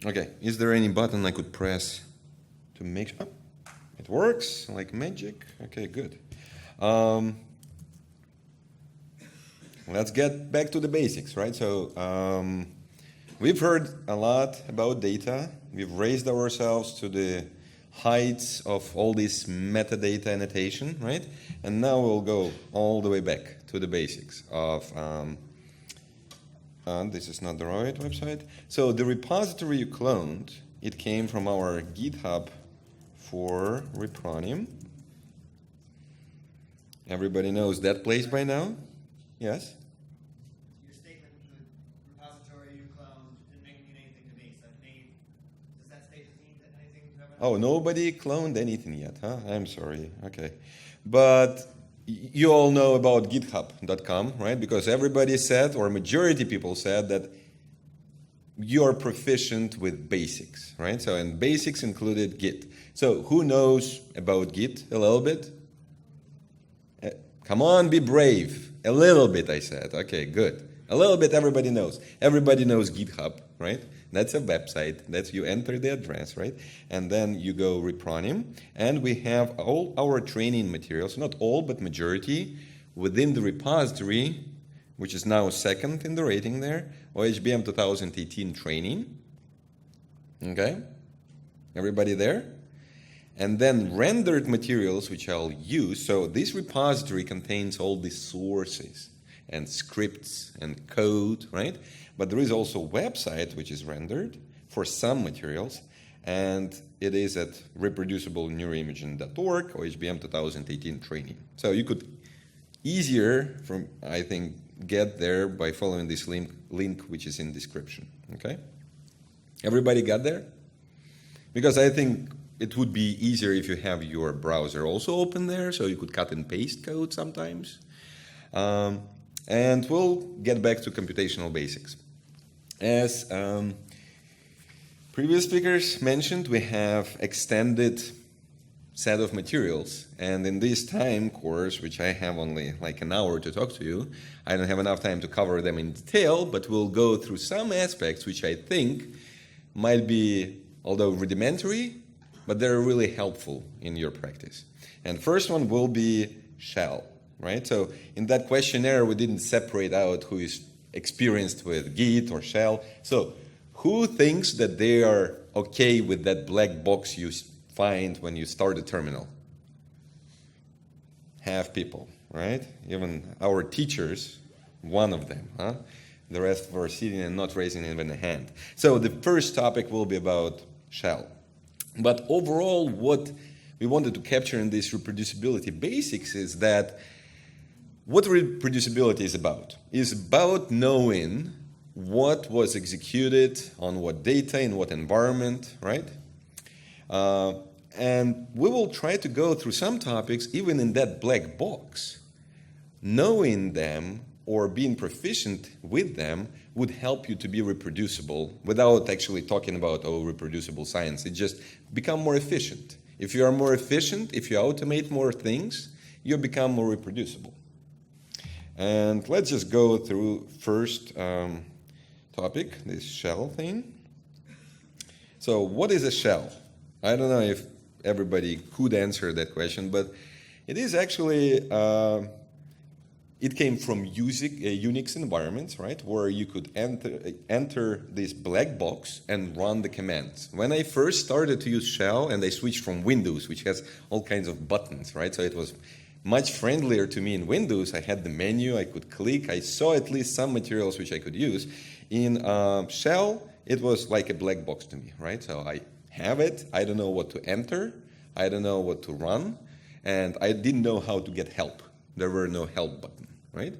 Okay, is there any button I could press to make sure? Oh, it works like magic. Okay, good. Let's get back to the basics, right? So we've heard a lot about data. We've raised ourselves to the heights of all this metadata annotation, right? And now we'll go all the way back to the basics of this is not the right website. So the repository you cloned, it came from our GitHub for Repronim. Everybody knows that place by now? Yes? Your statement, the repository you cloned, didn't mean anything to me. So does that statement mean anything to everyone? Oh, nobody cloned anything yet, huh? I'm sorry. Okay. But you all know about github.com, right? Because everybody said, or majority people said, that you're proficient with basics, right? So, and basics included Git. So who knows about Git a little bit? Come on, be brave. A little bit, I said. Okay, good. A little bit everybody knows. Everybody knows GitHub, right? That's a website. That's you enter the address, right? And then you go Repronim, and we have all our training materials, not all, but majority, within the repository, which is now second in the rating there, OHBM 2018 training. Okay? Everybody there? And then rendered materials, which I'll use. So this repository contains all the sources and scripts and code, right? But there is also a website which is rendered for some materials, and it is at reproducible neuroimaging.org, OHBM 2018 training. So you could easier, I think, get there by following this link which is in description, okay? Everybody got there? Because I think it would be easier if you have your browser also open there, so you could cut and paste code sometimes. And we'll get back to computational basics. As previous speakers mentioned, we have extended set of materials, and in this time course, which I have only like an hour to talk to you, I don't have enough time to cover them in detail, but we'll go through some aspects which I think might be, although rudimentary, but they're really helpful in your practice. And first one will be shell, right? So in that questionnaire, we didn't separate out who is experienced with Git or shell. So who thinks that they are okay with that black box you find when you start a terminal? Half people, right? Even our teachers, one of them, huh? The rest were sitting and not raising even a hand. So the first topic will be about shell. But overall, what we wanted to capture in this reproducibility basics is that what reproducibility is about knowing what was executed on what data, in what environment, right? And we will try to go through some topics, even in that black box. Knowing them or being proficient with them would help you to be reproducible without actually talking about, reproducible science. It just become more efficient. If you are more efficient, if you automate more things, you become more reproducible. And let's just go through first topic, this shell thing. So what is a shell? I don't know if everybody could answer that question, but it is actually, it came from Unix environments, right, where you could enter this black box and run the commands. When I first started to use shell and I switched from Windows, which has all kinds of buttons, right, so it was much friendlier to me in Windows. I had the menu, I could click, I saw at least some materials which I could use. In shell, it was like a black box to me, right? So I have it, I don't know what to enter, I don't know what to run, and I didn't know how to get help. There were no help button, right?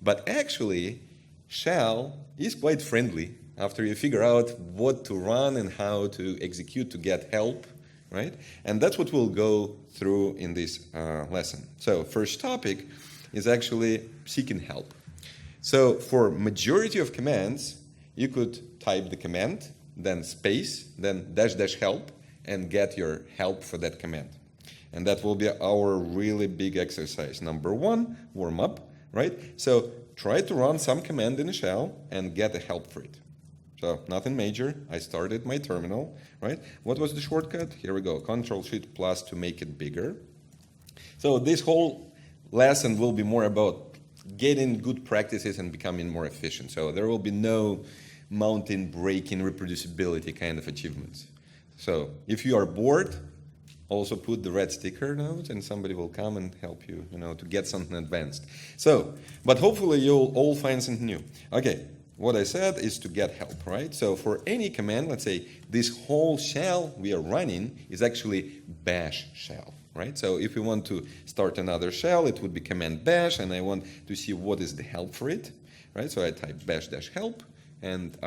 But actually, shell is quite friendly after you figure out what to run and how to execute to get help, right? And that's what we'll go through in this lesson. So first topic is actually seeking help. So for majority of commands, you could type the command, then space, then -- help, and get your help for that command. And that will be our really big exercise. Number one, warm up, right? So try to run some command in a shell and get a help for it. So nothing major. I started my terminal, right? What was the shortcut? Here we go, Control-Shift+ to make it bigger. So this whole lesson will be more about getting good practices and becoming more efficient. So there will be no mountain-breaking reproducibility kind of achievements. So if you are bored, also put the red sticker note and somebody will come and help you, to get something advanced. So, but hopefully you'll all find something new. Okay, what I said is to get help, right? So for any command, let's say this whole shell we are running is actually bash shell, right? So if we want to start another shell, it would be command bash, and I want to see what is the help for it, right? So I type bash-help, and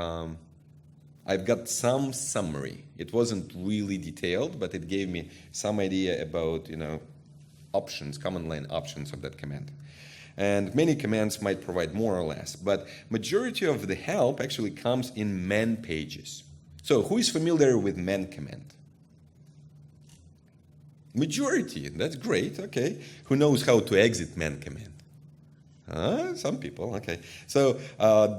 I've got some summary. It wasn't really detailed, but it gave me some idea about, options, command line options of that command. And many commands might provide more or less, but majority of the help actually comes in man pages. So who is familiar with man command? Majority, that's great, okay. Who knows how to exit man command? Some people, okay. So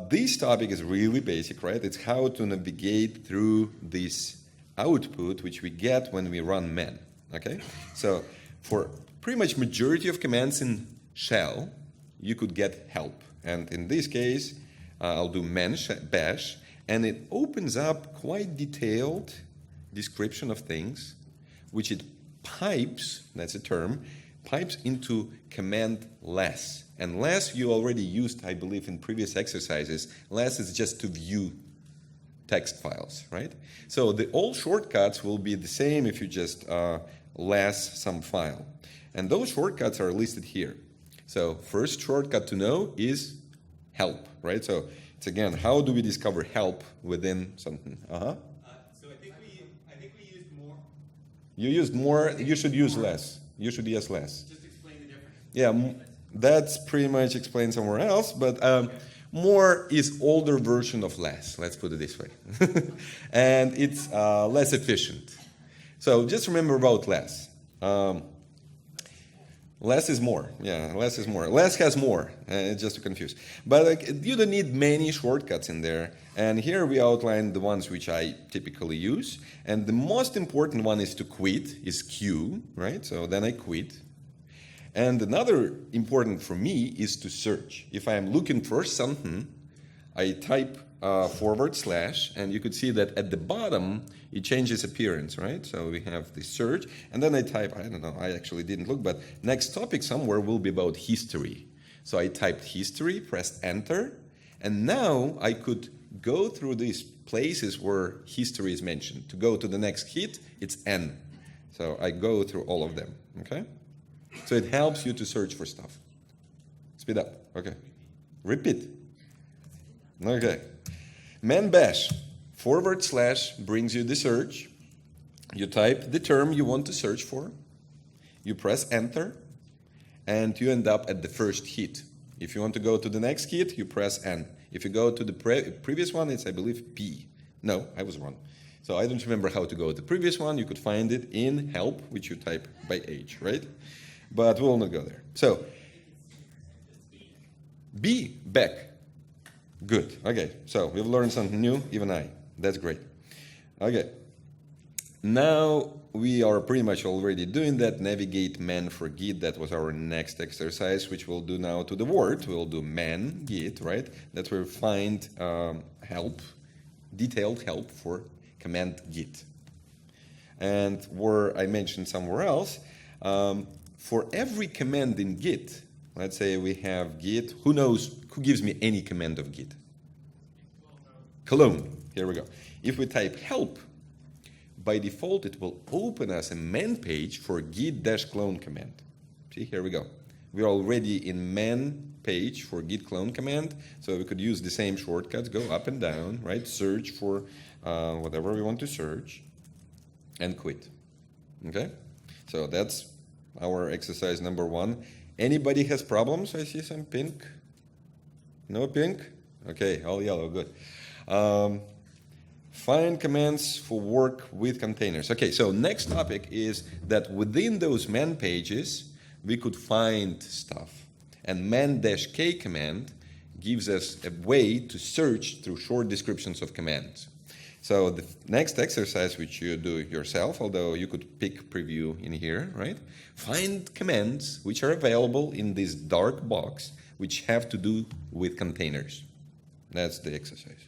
this topic is really basic, right? It's how to navigate through this output which we get when we run man, okay? So for pretty much majority of commands in shell, you could get help. And in this case, I'll do man bash, and it opens up quite detailed description of things, which it pipes, that's a term, pipes into command less. And less you already used, I believe, in previous exercises. Less is just to view text files, right? So all shortcuts will be the same if you just less some file. And those shortcuts are listed here. So first shortcut to know is help, right? So it's again, how do we discover help within something? So I think we used more. You used more, you should use less. You should use less. Just explain the difference. Yeah, that's pretty much explained somewhere else, but more is older version of less, let's put it this way. And it's less efficient. So just remember about less. Less is more. Yeah, less is more. Less has more, just to confuse. But you don't need many shortcuts in there. And here we outline the ones which I typically use. And the most important one is to quit, is Q, right? So then I quit. And another important for me is to search. If I'm looking for something, I type / and you could see that at the bottom it changes appearance, right? So we have the search, and then I type, I don't know, I actually didn't look, but next topic somewhere will be about history. So I typed history, pressed enter, and now I could go through these places where history is mentioned. To go to the next hit, it's N. So I go through all of them, okay? So it helps you to search for stuff. Speed up, okay. Repeat. Okay. Man bash, / brings you the search. You type the term you want to search for. You press enter, and you end up at the first hit. If you want to go to the next hit, you press N. If you go to the previous one, it's, I believe, P. No, I was wrong. So I don't remember how to go to the previous one. You could find it in help, which you type by H, right? But we'll not go there. So, B, back. Good. Okay, so we've learned something new, even I. That's great. Okay. Now we are pretty much already doing that. Navigate man for git. That was our next exercise, which we'll do now to the word. We'll do man git, right? That's where we find help, detailed help for command git. And where I mentioned somewhere else, for every command in git, let's say we have git, who gives me any command of git? Clone, here we go. If we type help, by default it will open us a man page for git-clone command. See, here we go. We're already in man page for git clone command, so we could use the same shortcuts, go up and down, right? Search for whatever we want to search, and quit. Okay? So that's our exercise number 1. Anybody has problems? I see some pink. No pink? Okay, all yellow, good. Find commands for work with containers. Okay, so next topic is that within those man pages, we could find stuff. And man-k command gives us a way to search through short descriptions of commands. So the next exercise, which you do yourself, although you could pick preview in here, right? Find commands which are available in this dark box, which have to do with containers. That's the exercise.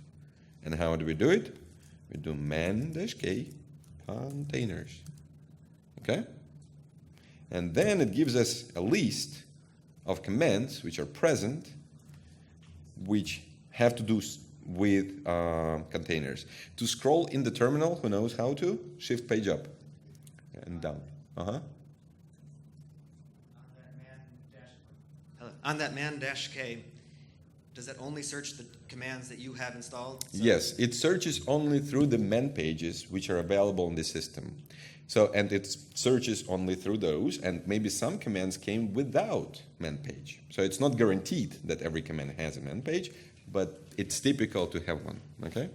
And how do we do it? We do man-k containers. Okay? And then it gives us a list of commands which are present, which have to do with containers. To scroll in the terminal, who knows how to? Shift page up and down. On that man-k, does that only search the commands that you have installed? So yes, it searches only through the man pages which are available in the system. So, and it searches only through those, and maybe some commands came without man page. So it's not guaranteed that every command has a man page, but it's typical to have one, okay?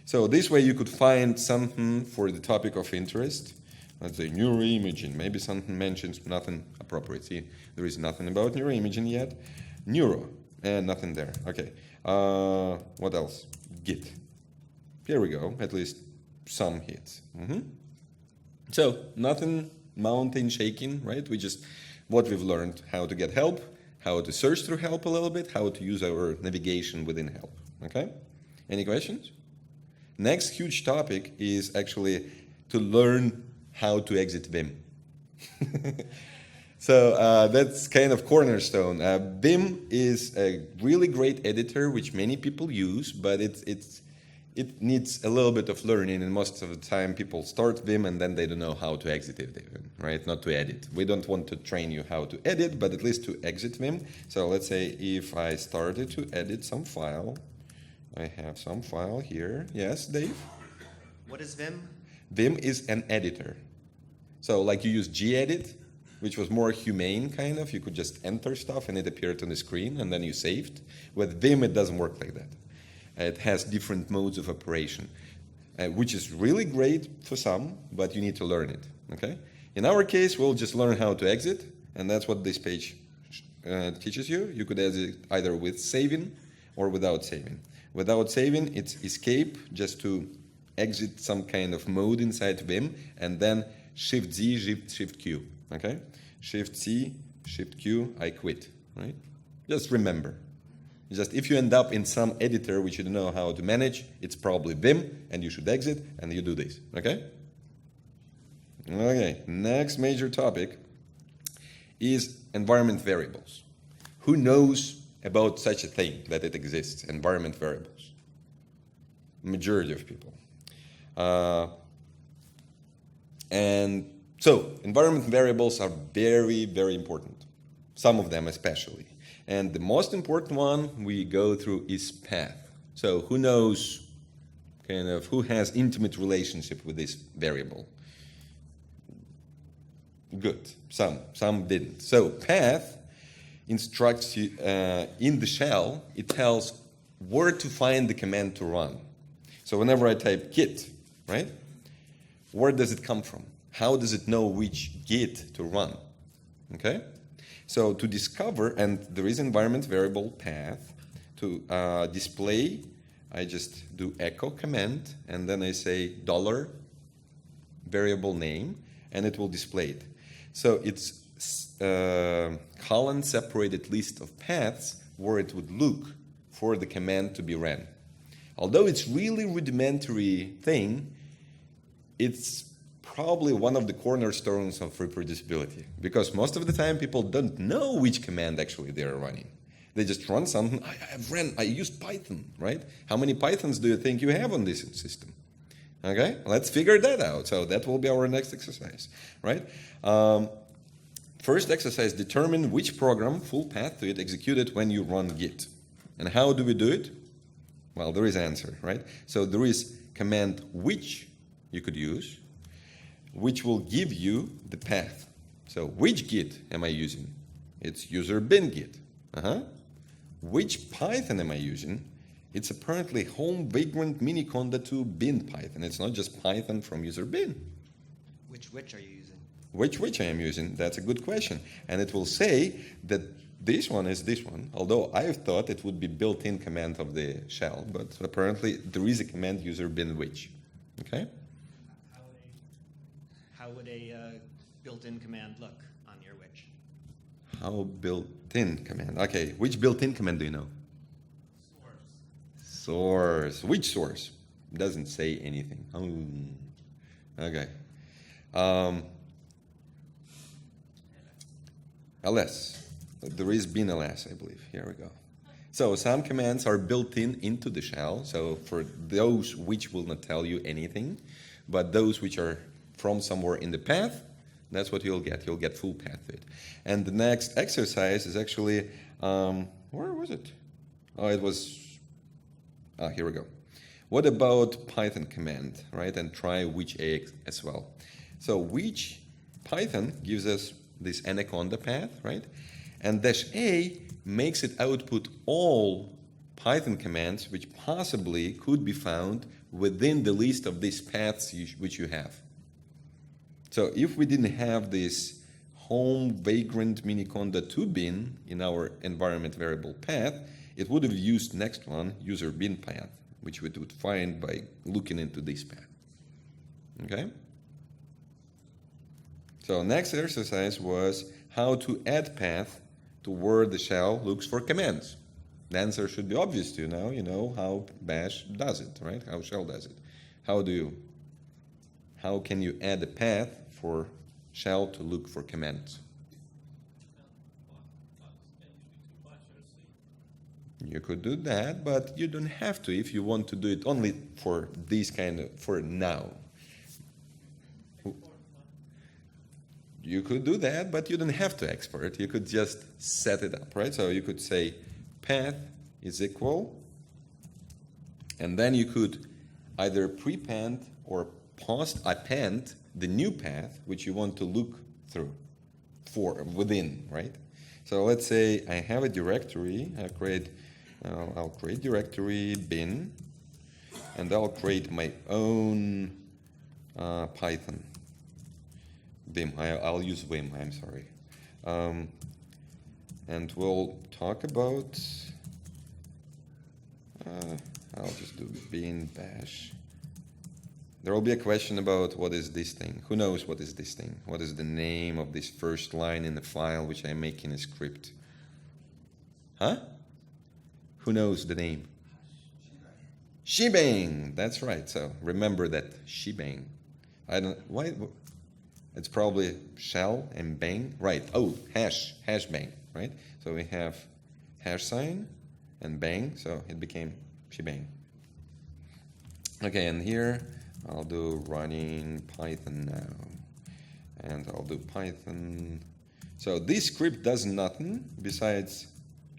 So this way you could find something for the topic of interest. Let's say neuroimaging, maybe something mentions nothing appropriate. See, there is nothing about neuroimaging yet. Neuro, and nothing there, okay. What else? Git. Here we go, at least some hits. So nothing mountain shaking, right? We just, what we've learned, how to get help, how to search through help a little bit, how to use our navigation within help, okay? Any questions? Next huge topic is actually to learn how to exit Vim. So that's kind of cornerstone. Vim is a really great editor which many people use, but it needs a little bit of learning, and most of the time people start Vim and then they don't know how to exit it even, right? Not to edit. We don't want to train you how to edit, but at least to exit Vim. So let's say if I started to edit some file, I have some file here. Yes, Dave? what is Vim? Vim is an editor. So like you use gedit, which was more humane kind of. You could just enter stuff and it appeared on the screen and then you saved. With Vim, it doesn't work like that. It has different modes of operation, which is really great for some, but you need to learn it, okay? In our case, we'll just learn how to exit, and that's what this page teaches you. You could exit either with saving or without saving. Without saving, it's escape, just to exit some kind of mode inside Vim, and then Shift-Z, Shift-Q, okay? Shift-C, Shift-Q, I quit, right? Just remember. Just if you end up in some editor which you don't know how to manage, it's probably Vim, and you should exit, and you do this, okay? Okay, next major topic is environment variables. Who knows about such a thing, that it exists, environment variables? Majority of people. And so, environment variables are very, very important. Some of them especially. And the most important one we go through is path. So who knows, kind of, who has intimate relationship with this variable? Good, some didn't. So path instructs you, in the shell, it tells where to find the command to run. So whenever I type git, right, where does it come from? How does it know which git to run? Okay? So to discover, and there is environment variable path, to display, I just do echo command, and then I say $variable name, and it will display it. So it's colon separated list of paths where it would look for the command to be ran. Although it's really rudimentary thing, it's probably one of the cornerstones of reproducibility, because most of the time people don't know which command actually they're running. They just run something. I used Python, right? How many Pythons do you think you have on this system? Okay, let's figure that out. So that will be our next exercise, right? First exercise, determine which program, full path to it, executed when you run git. And how do we do it? Well, there is answer, right? So there is command which you could use, which will give you the path. So which git am I using? It's user bin git. Which Python am I using? It's apparently home vagrant miniconda2 bin Python. It's not just Python from user bin. Which are you using? Which I am using? That's a good question. And it will say that This one is this one, although I thought it would be built-in command of the shell, but apparently there is a command user bin which. Okay? How would a built-in command look on your which? How built-in command? Okay, which built-in command do you know? Source. Which source? Doesn't say anything. Oh. Okay. ls. There is bin ls, I believe. Here we go. So some commands are built into the shell. So for those which will not tell you anything, but those which are from somewhere in the path, that's what you'll get. You'll get full path to it. And the next exercise is actually, where was it? Oh, it was, here we go. What about Python command, right? And try which a as well. So which Python gives us this anaconda path, right? And -a makes it output all Python commands which possibly could be found within the list of these paths which you have. So if we didn't have this home vagrant miniconda 2 bin in our environment variable path, it would have used next one, user bin path, which we would find by looking into this path. Okay? So next exercise was how to add path to where the shell looks for commands. The answer should be obvious to you now. You know how bash does it, right? How shell does it. How can you add a path for shell to look for commands? You could do that, but you don't have to if you want to do it only for this kind of, for now. You could do that, but you don't have to export. You could just set it up, right? So you could say path is equal, and then you could either prepend or post-append the new path which you want to look through for within, right? So let's say I have a directory. I'll create directory bin, and I'll create my own Python. Vim. I'll use Vim. I'm sorry. And we'll talk about. I'll just do bin bash. There will be a question about what is this thing. Who knows what is this thing? What is the name of this first line in the file which I make in a script? Huh? Who knows the name? Shebang. That's right. So remember that shebang. I don't. Why? It's probably shell and bang. Right. Oh, hash bang. Right. So we have hash sign and bang. So it became shebang. Okay, and here I'll do running Python now. And I'll do Python. So this script does nothing besides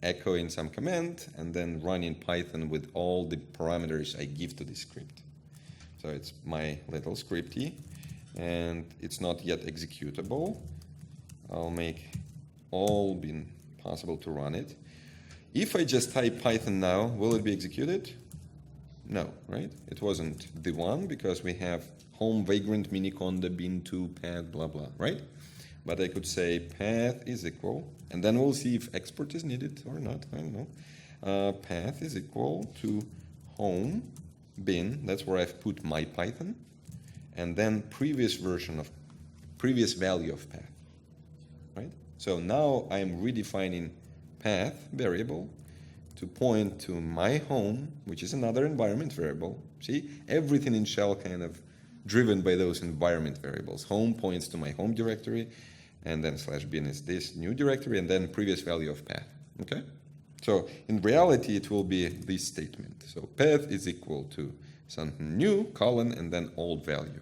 echoing some command and then running Python with all the parameters I give to this script. So it's my little scripty, and it's not yet executable. I'll make all be possible to run it. If I just type Python now, will it be executed? No, right? It wasn't the one because we have home vagrant miniconda bin2 path blah blah, right? But I could say path is equal, and then we'll see if export is needed or not. I don't know. Path is equal to home bin. That's where I've put my Python, and then previous value of path, right? So now I'm redefining path variable to point to my home, which is another environment variable. See, everything in shell kind of driven by those environment variables. Home points to my home directory, and then /bin is this new directory, and then previous value of path. Okay? So in reality, it will be this statement. So path is equal to something new, colon, and then old value.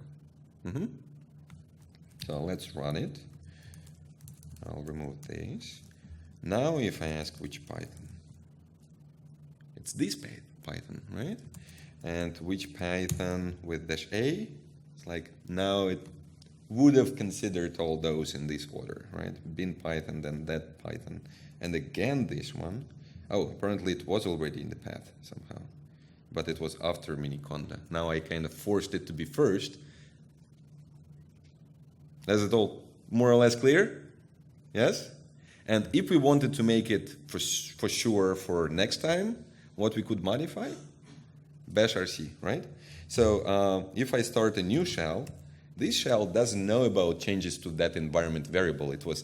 So let's run it. I'll remove this. Now if I ask which Python, it's this Python, right? And which Python with -a, it's like now it would have considered all those in this order, right? Bin Python, then that Python, and again this one. Oh, apparently it was already in the path somehow, but it was after miniconda. Now I kind of forced it to be first. Is it all more or less clear? Yes? And if we wanted to make it for sure for next time, what we could modify? Bash RC, right? So if I start a new shell, this shell doesn't know about changes to that environment variable. It was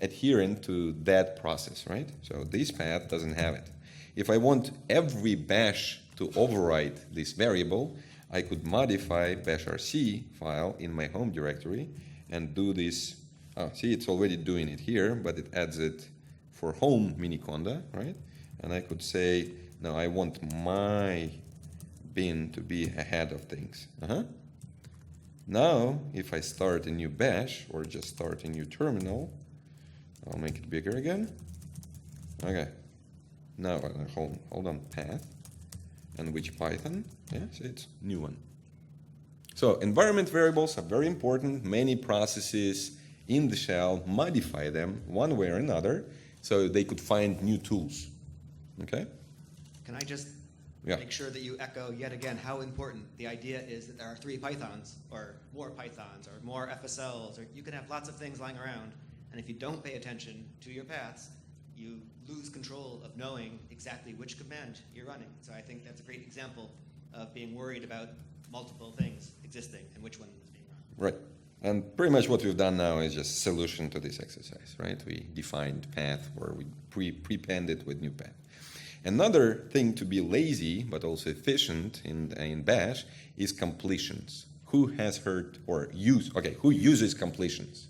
adherent to that process, right? So this path doesn't have it. If I want every bash to override this variable, I could modify bash RC file in my home directory and do this. Oh, see, it's already doing it here, but it adds it for home miniconda, right? And I could say, no, I want my bin to be ahead of things. Now, if I start a new bash or just start a new terminal, I'll make it bigger again. Okay. Now, hold on, path. And which Python? Yeah, so it's new one. So environment variables are very important. Many processes in the shell modify them one way or another so they could find new tools. Okay? Can I just make sure that you echo yet again how important the idea is that there are 3 Pythons or more FSLs, or you can have lots of things lying around, and if you don't pay attention to your paths, you lose control of knowing exactly which command you're running. So I think that's a great example of being worried about multiple things existing and which one is being run. Right. And pretty much what we've done now is just solution to this exercise, right? We defined path where we prepend it with new path. Another thing to be lazy but also efficient in Bash is completions. Who has heard or who uses completions?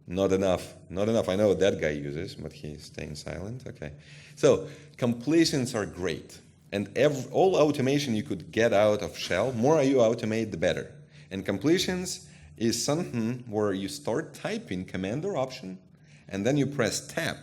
Not enough. Not enough. I know that guy uses, but he's staying silent. Okay. So completions are great. And all automation you could get out of shell, more you automate, the better. And completions is something where you start typing command or option, and then you press tab.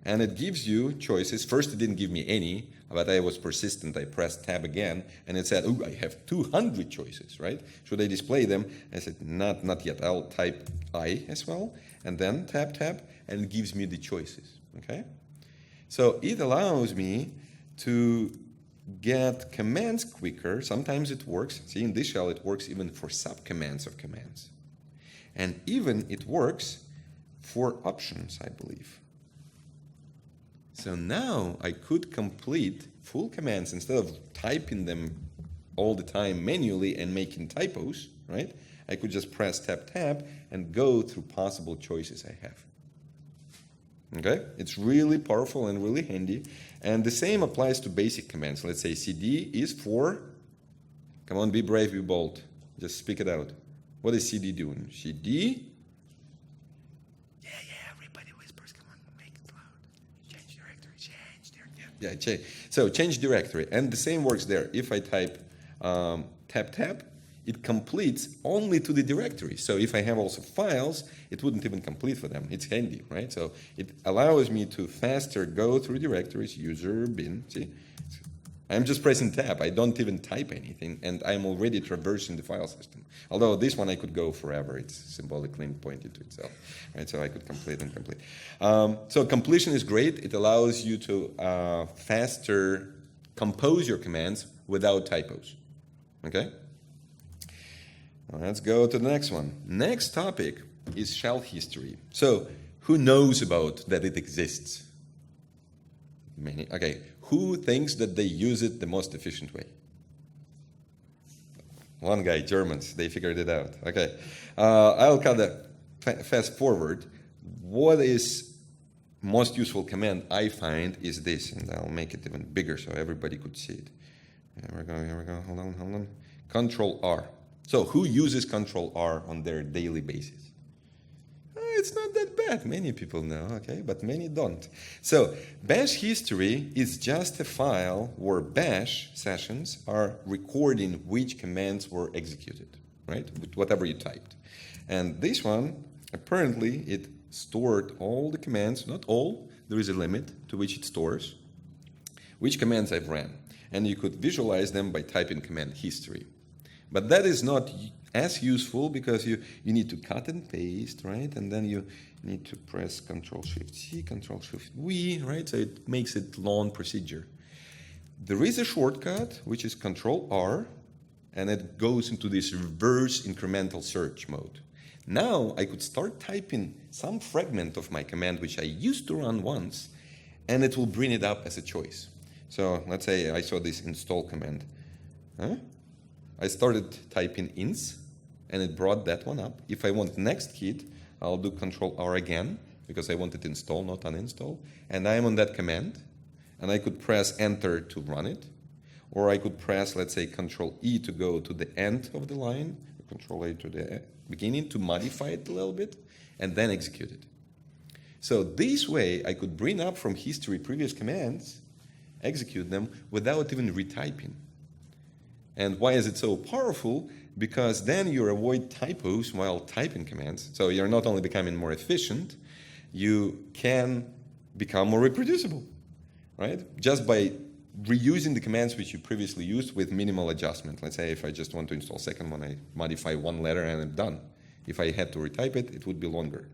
And it gives you choices. First, it didn't give me any, but I was persistent. I pressed tab again, and it said, oh, I have 200 choices, right? Should I display them? I said, not yet. I'll type I as well, and then tab, and it gives me the choices, okay? So it allows me to get commands quicker. Sometimes it works. See, in this shell, it works even for subcommands of commands. And even it works for options, I believe. So now I could complete full commands instead of typing them all the time manually and making typos, right? I could just press tab and go through possible choices I have. Okay? It's really powerful and really handy. And the same applies to basic commands. Let's say cd is for, come on, be brave, be bold. Just speak it out. What is cd doing? cd, everybody whispers, come on, make it loud. Change directory. So change directory. And the same works there. If I type tab, it completes only to the directory. So if I have also files, it wouldn't even complete for them. It's handy, right? So it allows me to faster go through directories, user, bin. See, I'm just pressing tab. I don't even type anything, and I'm already traversing the file system. Although this one I could go forever. It's symbolically pointed to itself, right? So I could complete and complete. So completion is great. It allows you to faster compose your commands without typos, okay? Let's go to the next one. Next topic is shell history. So who knows about that it exists? Many. Okay. Who thinks that they use it the most efficient way? One guy, Germans. They figured it out. Okay. I'll kind of fast forward. What is most useful command I find is this, and I'll make it even bigger so everybody could see it. Here we go. Hold on. Control R. So who uses Control R on their daily basis? It's not that bad. Many people know, okay, but many don't. So Bash history is just a file where Bash sessions are recording which commands were executed, right, with whatever you typed. And this one, apparently, it stored all the commands, not all, there is a limit to which it stores, which commands I've ran. And you could visualize them by typing command history. But that is not as useful because you need to cut and paste, right? And then you need to press Control-Shift-C, Control-Shift-V, right? So it makes it long procedure. There is a shortcut, which is Control-R, and it goes into this reverse incremental search mode. Now I could start typing some fragment of my command which I used to run once, and it will bring it up as a choice. So let's say I saw this install command. I started typing ins, and it brought that one up. If I want next hit, I'll do Control-R again, because I want it install, not uninstall. And I'm on that command, and I could press Enter to run it, or I could press, let's say, Control-E to go to the end of the line, Control-A to the beginning to modify it a little bit, and then execute it. So this way, I could bring up from history previous commands, execute them without even retyping. And why is it so powerful? Because then you avoid typos while typing commands. So you're not only becoming more efficient, you can become more reproducible, right? Just by reusing the commands which you previously used with minimal adjustment. Let's say if I just want to install second one, I modify one letter and I'm done. If I had to retype it, it would be longer.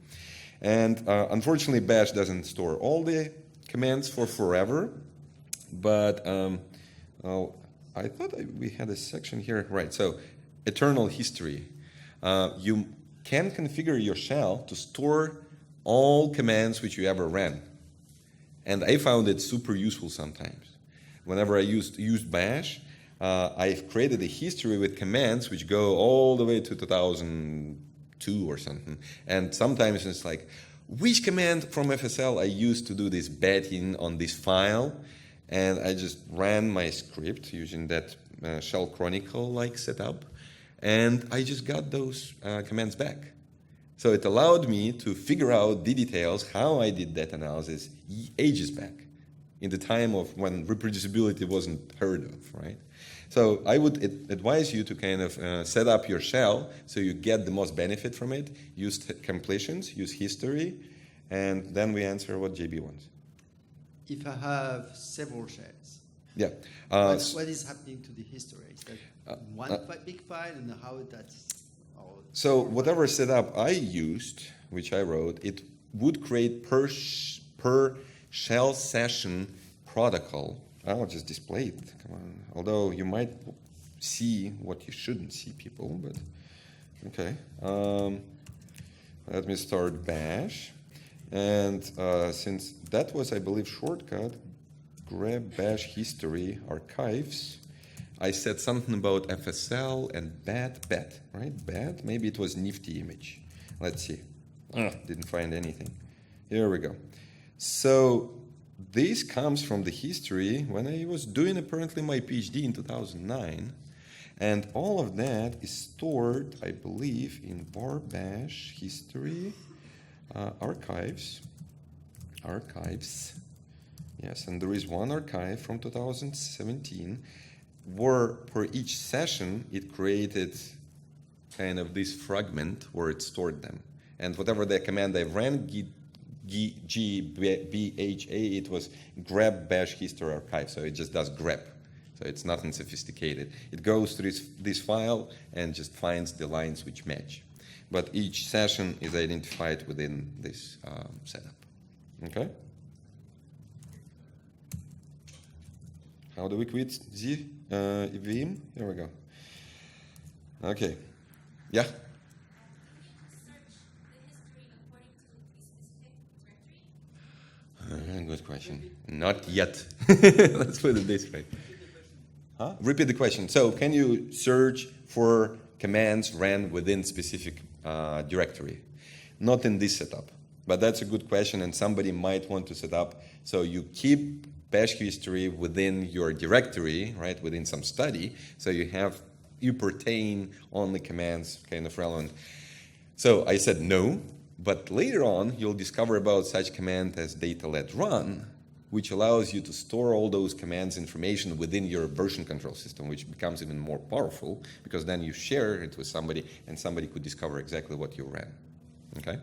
And unfortunately, Bash doesn't store all the commands for forever, but I thought we had a section here. Right, so eternal history. You can configure your shell to store all commands which you ever ran. And I found it super useful sometimes. Whenever I used Bash, I've created a history with commands which go all the way to 2002 or something. And sometimes it's like, which command from FSL I used to do this betting on this file? And I just ran my script using that shell chronicle-like setup, and I just got those commands back. So it allowed me to figure out the details, how I did that analysis ages back, in the time of when reproducibility wasn't heard of, right? So I would advise you to kind of set up your shell so you get the most benefit from it, use completions, use history, and then we answer what JB wants. If I have several shells, yeah, what is happening to the history? Is that one big file, and how that's? So whatever setup I used, which I wrote, it would create per shell session protocol. I'll just display it. Come on. Although you might see what you shouldn't see, people. But okay. Let me start Bash. And since that was, I believe, shortcut, grab Bash history archives, I said something about FSL and bat, right? Bat, maybe it was nifty image. Let's see. Didn't find anything. Here we go. So this comes from the history when I was doing apparently my PhD in 2009. And all of that is stored, I believe, in var bash history. Archives, yes, and there is one archive from 2017 where for each session it created kind of this fragment where it stored them. And whatever the command I ran, gbha, it was grab bash history archive, so it just does grep. So it's nothing sophisticated. It goes through this file and just finds the lines which match. But each session is identified within this setup. Okay? How do we quit the EVM? Here we go. Okay. Yeah? Good question. Not yet. Let's put it this way. Huh? Repeat the question. So can you search for commands ran within specific directory? Not in this setup, but that's a good question, and somebody might want to set up so you keep bash history within your directory, right, within some study, so you pertain only commands kind of relevant. So I said no, but later on you'll discover about such command as data-led run, which allows you to store all those commands information within your version control system, which becomes even more powerful because then you share it with somebody and somebody could discover exactly what you ran. Okay?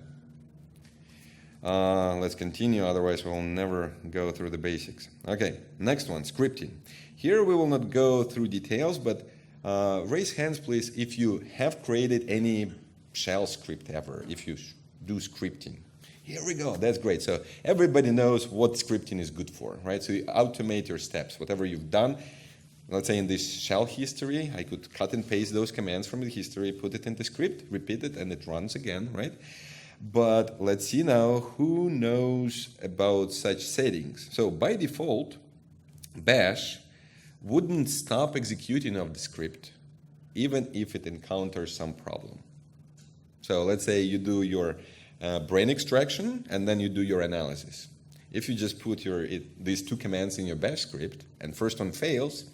Let's continue, otherwise we'll never go through the basics. Okay, next one, scripting. Here we will not go through details, but raise hands please if you have created any shell script ever, if you do scripting. Here we go. That's great. So everybody knows what scripting is good for, right? So you automate your steps. Whatever you've done, let's say in this shell history, I could cut and paste those commands from the history, put it in the script, repeat it, and it runs again, right? But let's see now who knows about such settings. So by default, bash wouldn't stop executing of the script even if it encounters some problem. So let's say you do your brain extraction and then you do your analysis. If you just put these two commands in your bash script and first one fails,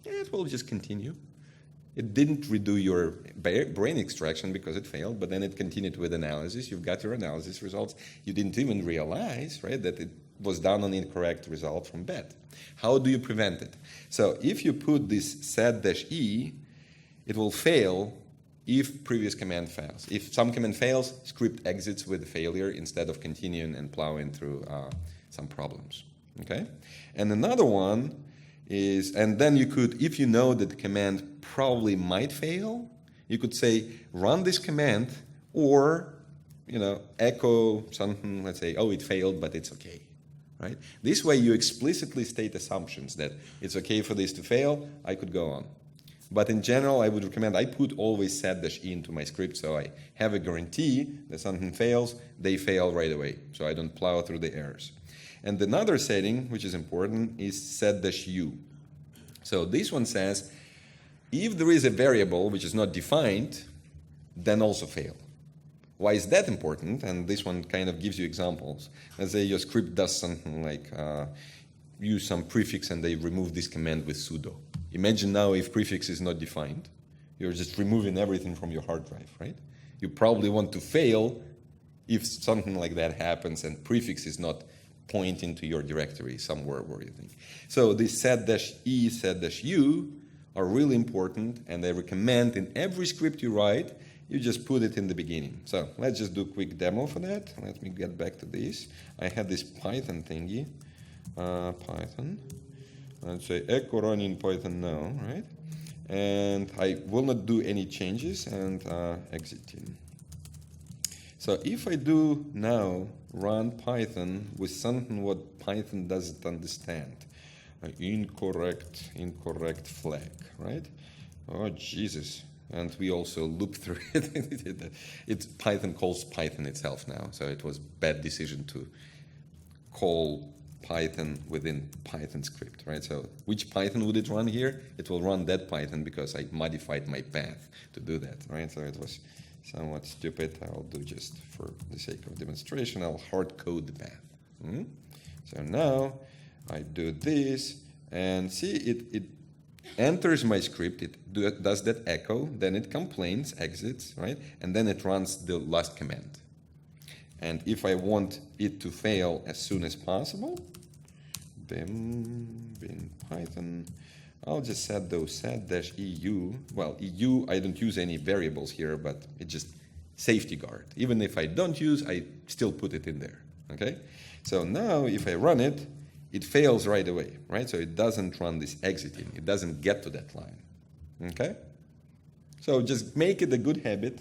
it will just continue. It didn't redo your brain extraction because it failed, but then it continued with analysis. You've got your analysis results. You didn't even realize, right, that it was done on incorrect result from BET. How do you prevent it? So if you put this set-e, it will fail if previous command fails. If some command fails, script exits with failure instead of continuing and plowing through some problems. Okay? And another one is, and then you could, if you know that the command probably might fail, you could say run this command or, echo something, let's say, oh, it failed, but it's okay, right? This way you explicitly state assumptions that it's okay for this to fail, I could go on. But in general, I would recommend I put always set-e into my script so I have a guarantee that something fails, they fail right away, so I don't plow through the errors. And another setting, which is important, is set-u. So this one says, if there is a variable which is not defined, then also fail. Why is that important? And this one kind of gives you examples. Let's say your script does something like use some prefix and they remove this command with sudo. Imagine now if prefix is not defined. You're just removing everything from your hard drive, right? You probably want to fail if something like that happens and prefix is not pointing to your directory somewhere where you think. So the set-e, set-u are really important, and I recommend in every script you write, you just put it in the beginning. So let's just do a quick demo for that. Let me get back to this. I had this Python thingy, Python. Let's say echo running Python now, right? And I will not do any changes and exiting. So if I do now run Python with something what Python doesn't understand, incorrect flag, right? Oh, Jesus. And we also loop through it. Python calls Python itself now, so it was bad decision to call Python within Python script, right? So which Python would it run here? It will run that Python because I modified my path to do that, right? So it was somewhat stupid. I'll do just for the sake of demonstration, I'll hard code the path. So now I do this and see it enters my script, it does that echo, then it complains, exits, right? And then it runs the last command. And if I want it to fail as soon as possible, bin Python, I'll just set those set-eu. Well, EU, I don't use any variables here, but it's just safety guard. Even if I don't use, I still put it in there, okay? So now if I run it, it fails right away, right? So it doesn't run this exiting. It doesn't get to that line, okay? So just make it a good habit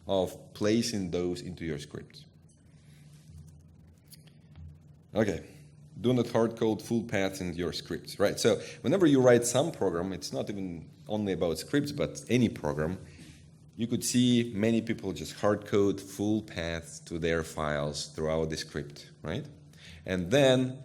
of placing those into your scripts. Okay, do not hard code full paths in your scripts, right? So whenever you write some program, it's not even only about scripts, but any program, you could see many people just hard code full paths to their files throughout the script, right? And then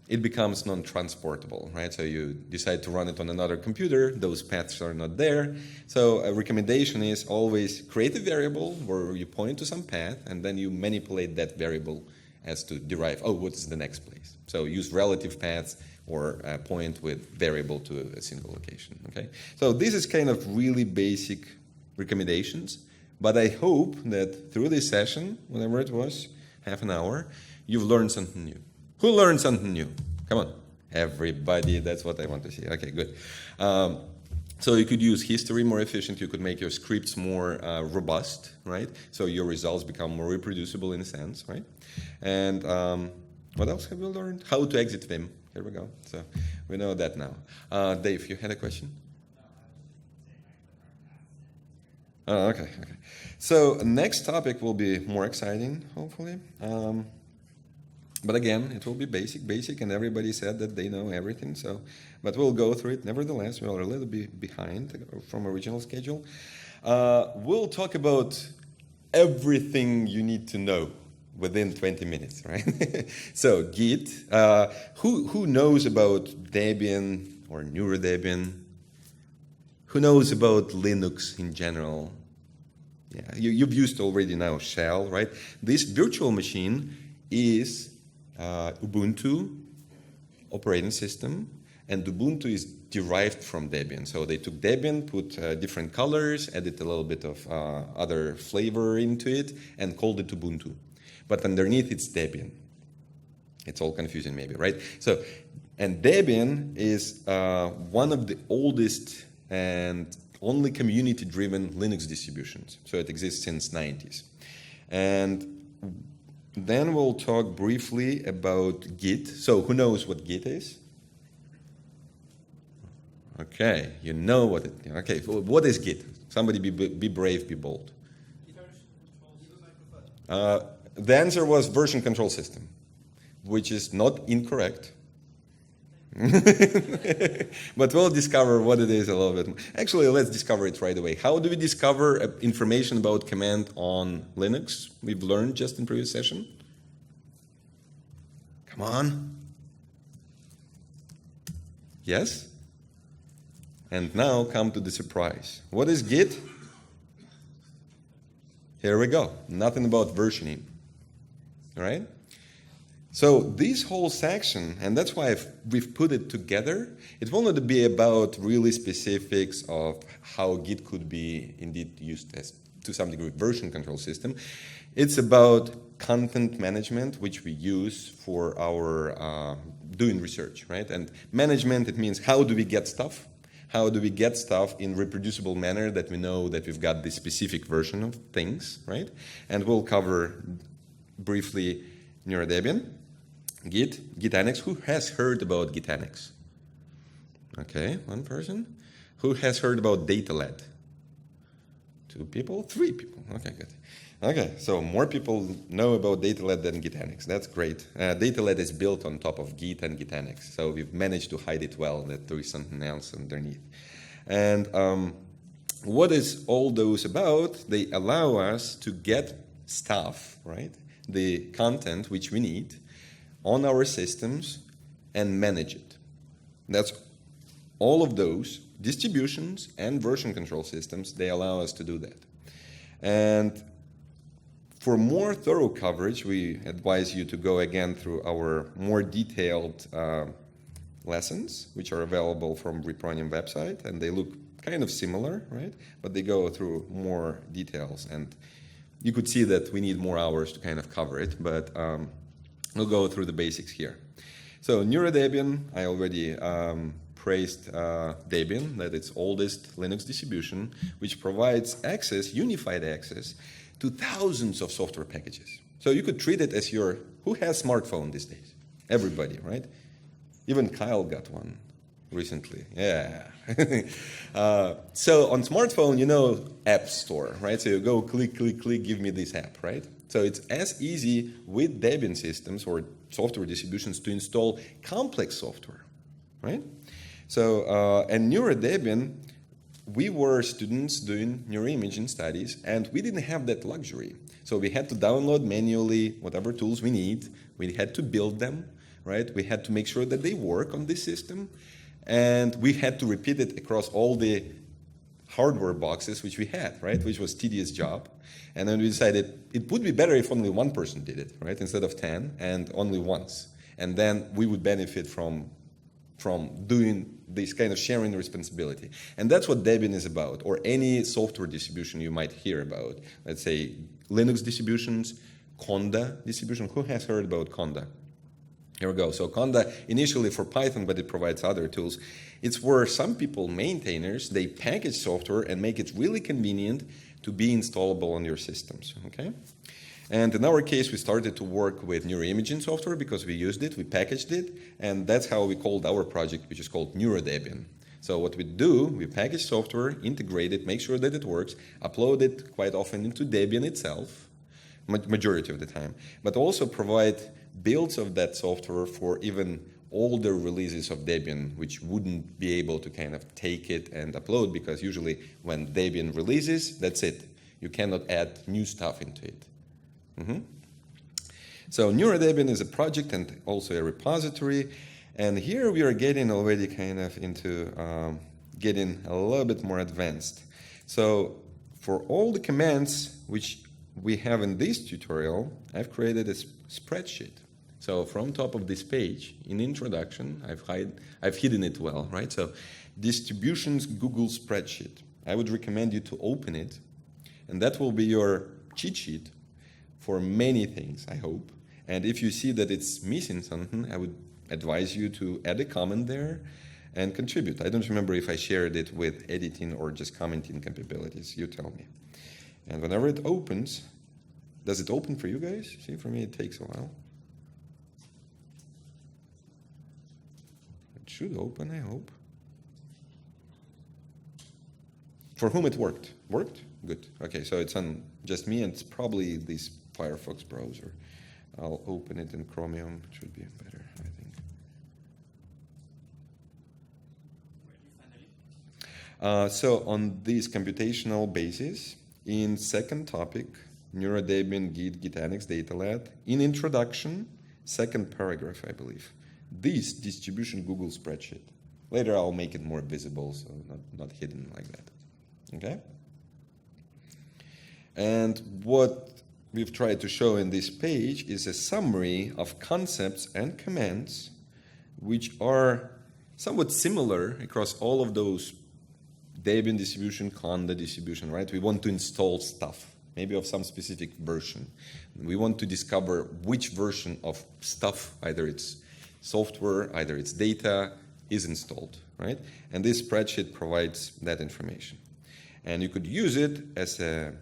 it becomes non-transportable, right? So you decide to run it on another computer, those paths are not there. So a recommendation is always create a variable where you point to some path, and then you manipulate that variable as to derive, oh, what is the next place? So use relative paths or point with variable to a single location, okay? So this is kind of really basic recommendations, but I hope that through this session, whatever it was, half an hour, you've learned something new. Who learned something new? Come on. Everybody, that's what I want to see. Okay, good. So you could use history more efficient. You could make your scripts more robust, right? So your results become more reproducible in a sense, right? And what else have we learned? How to exit Vim. Here we go. So we know that now. Dave, you had a question? Oh, okay. So next topic will be more exciting, hopefully. But again, it will be basic, and everybody said that they know everything. So, but we'll go through it. Nevertheless, we are a little bit behind from original schedule. We'll talk about everything you need to know within 20 minutes, right? So Git, who knows about Debian or NeuroDebian? Who knows about Linux in general? Yeah, you've used already now Shell, right? This virtual machine is Ubuntu operating system, and Ubuntu is derived from Debian. So they took Debian, put different colors, added a little bit of other flavor into it, and called it Ubuntu. But underneath it's Debian. It's all confusing maybe, right? So, and Debian is one of the oldest and only community-driven Linux distributions. So it exists since 90s. And then we'll talk briefly about Git. So who knows what Git is? Okay, you know what it is. Okay, so what is Git? Somebody be brave, be bold. The answer was version control system, which is not incorrect. But we'll discover what it is a little bit more. Actually, let's discover it right away. How do we discover information about command on Linux? We've learned just in previous session. Come on. Yes? And now come to the surprise. What is Git? Here we go. Nothing about versioning. All right? So this whole section, and that's why we've put it together, it will not be about really specifics of how Git could be indeed used as, to some degree, version control system. It's about content management, which we use for our doing research, right? And management, it means how do we get stuff? How do we get stuff in reproducible manner that we know that we've got this specific version of things, right? And we'll cover briefly NeuroDebian, Git, Gitanix. Who has heard about Gitanix? Okay, one person. Who has heard about data-led? 2 people? 3 people. Okay, good. Okay, so more people know about data-led than Gitanix. That's great. Data-led is built on top of Git and Gitanix, so we've managed to hide it well, that there is something else underneath. And what is all those about? They allow us to get stuff, right? The content which we need on our systems and manage it. That's all of those distributions and version control systems, they allow us to do that. And for more thorough coverage, we advise you to go again through our more detailed lessons, which are available from Reproducible website, and they look kind of similar, right? But they go through more details, and you could see that we need more hours to kind of cover it, but we'll go through the basics here. So NeuroDebian, I already praised Debian, that it's oldest Linux distribution, which provides access, unified access, to thousands of software packages. So you could treat it as your, who has smartphone these days? Everybody, right? Even Kyle got one recently. Yeah. So on smartphone, you know, App Store, right? So you go click, click, click, give me this app, right? So it's as easy with Debian systems or software distributions to install complex software, right? So, and NeuroDebian, we were students doing neuroimaging studies, and we didn't have that luxury. So we had to download manually whatever tools we need. We had to build them, right? We had to make sure that they work on this system. And we had to repeat it across all the hardware boxes which we had, right? Which was a tedious job. And then we decided it would be better if only one person did it, right? Instead of 10, and only once. And then we would benefit from doing this kind of sharing responsibility. And that's what Debian is about, or any software distribution you might hear about. Let's say Linux distributions, Conda distribution. Who has heard about Conda? Here we go. So Conda, initially for Python, but it provides other tools. It's where some people, maintainers, they package software and make it really convenient to be installable on your systems, okay? And in our case, we started to work with neuroimaging software because we used it, we packaged it, and that's how we called our project, which is called NeuroDebian. So what we do, we package software, integrate it, make sure that it works, upload it quite often into Debian itself, majority of the time, but also provide builds of that software for even older releases of Debian, which wouldn't be able to kind of take it and upload, because usually when Debian releases, that's it. You cannot add new stuff into it. So NeuroDebian is a project and also a repository. And here we are getting already kind of into getting a little bit more advanced. So for all the commands which we have in this tutorial, I've created a spreadsheet. So from top of this page, in introduction, I've hidden it well, right? So distributions Google spreadsheet. I would recommend you to open it, and that will be your cheat sheet for many things, I hope. And if you see that it's missing something, I would advise you to add a comment there and contribute. I don't remember if I shared it with editing or just commenting capabilities. You tell me. And whenever it opens, does it open for you guys? See, for me it takes a while. It should open, I hope. For whom it worked? Worked? Good. Okay, so it's on just me, and it's probably this Firefox browser. I'll open it in Chromium. It should be better, I think. So on this computational basis, in second topic, NeuroDebian Git Gitanix Datalat, in introduction, second paragraph, I believe, this distribution Google spreadsheet. Later I'll make it more visible, so not hidden like that. Okay? And what we've tried to show in this page is a summary of concepts and commands which are somewhat similar across all of those Debian distribution, Conda distribution, right? We want to install stuff, maybe of some specific version. We want to discover which version of stuff, either it's software, either it's data, is installed, right? And this spreadsheet provides that information. And you could use it as a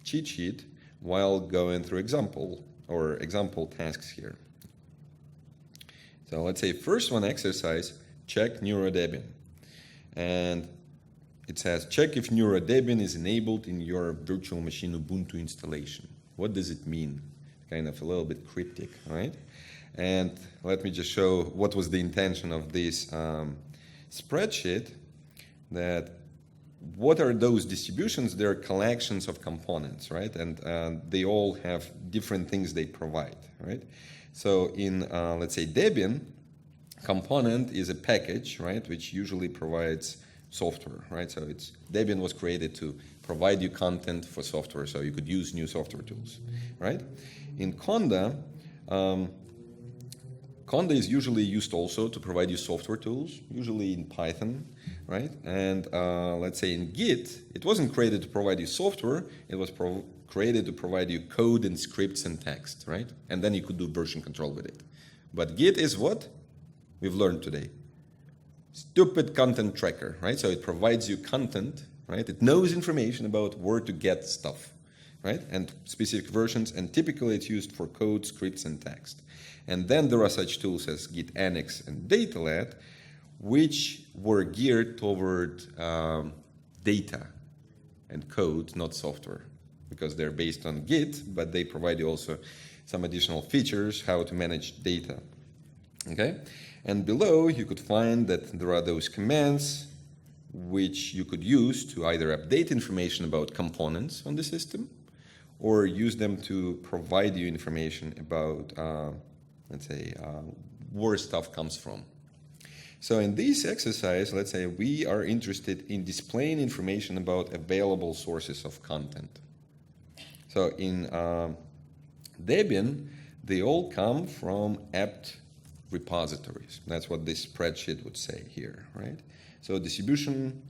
cheat sheet while going through example tasks here. So let's say first one exercise, check NeuroDebian. And it says, check if NeuroDebian is enabled in your virtual machine Ubuntu installation. What does it mean? Kind of a little bit cryptic, right? And let me just show what was the intention of this spreadsheet, that what are those distributions? They're collections of components, right? And they all have different things they provide, right? So in, let's say, Debian, component is a package, right, which usually provides software, right? So Debian was created to provide you content for software, so you could use new software tools, right? In Conda, Conda is usually used also to provide you software tools, usually in Python, right? And let's say in Git, it wasn't created to provide you software, it was created to provide you code and scripts and text, right? And then you could do version control with it. But Git is what? We've learned today. Stupid content tracker, right? So it provides you content, right? It knows information about where to get stuff, right? And specific versions, and typically it's used for code, scripts, and text. And then there are such tools as Gitanix and Datalat, which were geared toward data and code, not software, because they're based on Git, but they provide you also some additional features, how to manage data, okay? And below, you could find that there are those commands which you could use to either update information about components on the system or use them to provide you information about, let's say, where stuff comes from. So in this exercise, let's say we are interested in displaying information about available sources of content. So in Debian, they all come from apt repositories. That's what this spreadsheet would say here, right? So distribution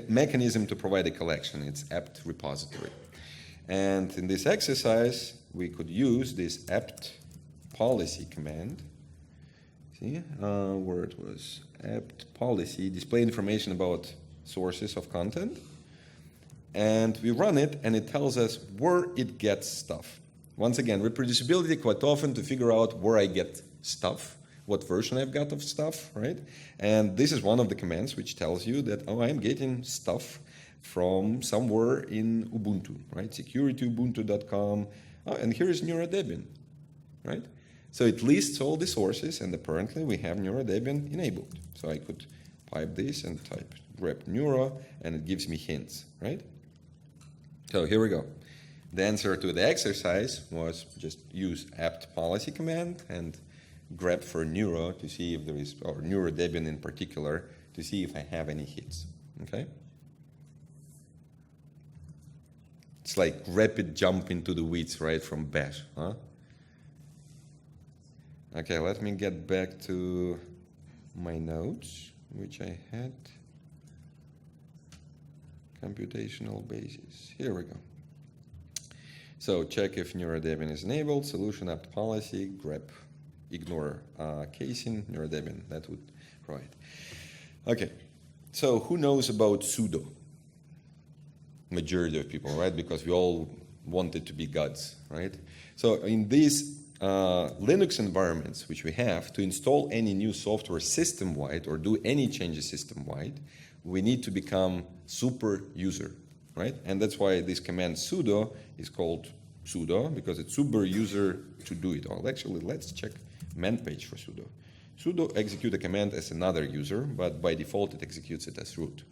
mechanism to provide a collection, it's apt repository. And in this exercise, we could use this apt policy command. See where it was, apt policy, display information about sources of content. And we run it, and it tells us where it gets stuff. Once again, reproducibility quite often to figure out where I get stuff, what version I've got of stuff, right? And this is one of the commands which tells you that, oh, I'm getting stuff from somewhere in Ubuntu, right? Securityubuntu.com, oh, and here is NeuroDebian, right? So it lists all the sources, and apparently we have NeuroDebian enabled. So I could pipe this and type grep neuro, and it gives me hints, right? So here we go. The answer to the exercise was just use apt policy command and grep for neuro to see if there is, or NeuroDebian in particular, to see if I have any hits, okay? It's like rapid jump into the weeds, right, from bash, huh? Okay, let me get back to my notes, which I had. Computational basis. Here we go. So check if NeuroDebian is enabled, solution apt policy, grep, ignore casing, NeuroDebian, that would provide. Okay, so who knows about sudo? Majority of people, right? Because we all wanted to be gods, right? So in these Linux environments, which we have, to install any new software system-wide or do any changes system-wide, we need to become super user, right? And that's why this command sudo is called sudo, because it's super user to do it all. Actually, let's check man page for sudo. Sudo execute a command as another user, but by default it executes it as root.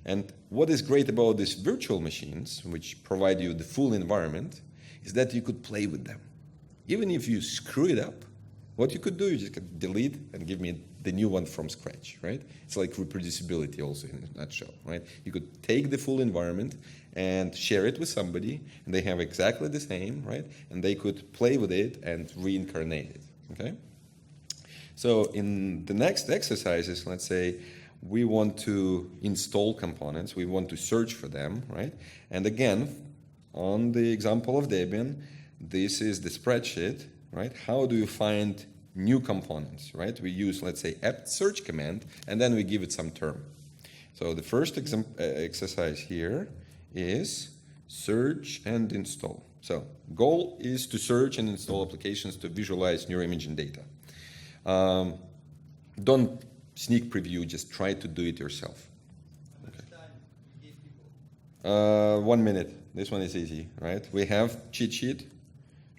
And what is great about these virtual machines, which provide you the full environment, is that you could play with them. Even if you screw it up, what you could do, you just could delete and give me the new one from scratch, right? It's like reproducibility also in a nutshell, right? You could take the full environment and share it with somebody, and they have exactly the same, right? And they could play with it and reincarnate it, okay? So in the next exercises, let's say, we want to install components, we want to search for them, right? And again, on the example of Debian, this is the spreadsheet, right? How do you find new components, right? We use, let's say, apt search command, and then we give it some term. So the first exercise here is search and install. So goal is to search and install applications to visualize neuroimaging data. Don't sneak preview, just try to do it yourself. Okay. 1 minute. This one is easy, right? We have cheat sheet.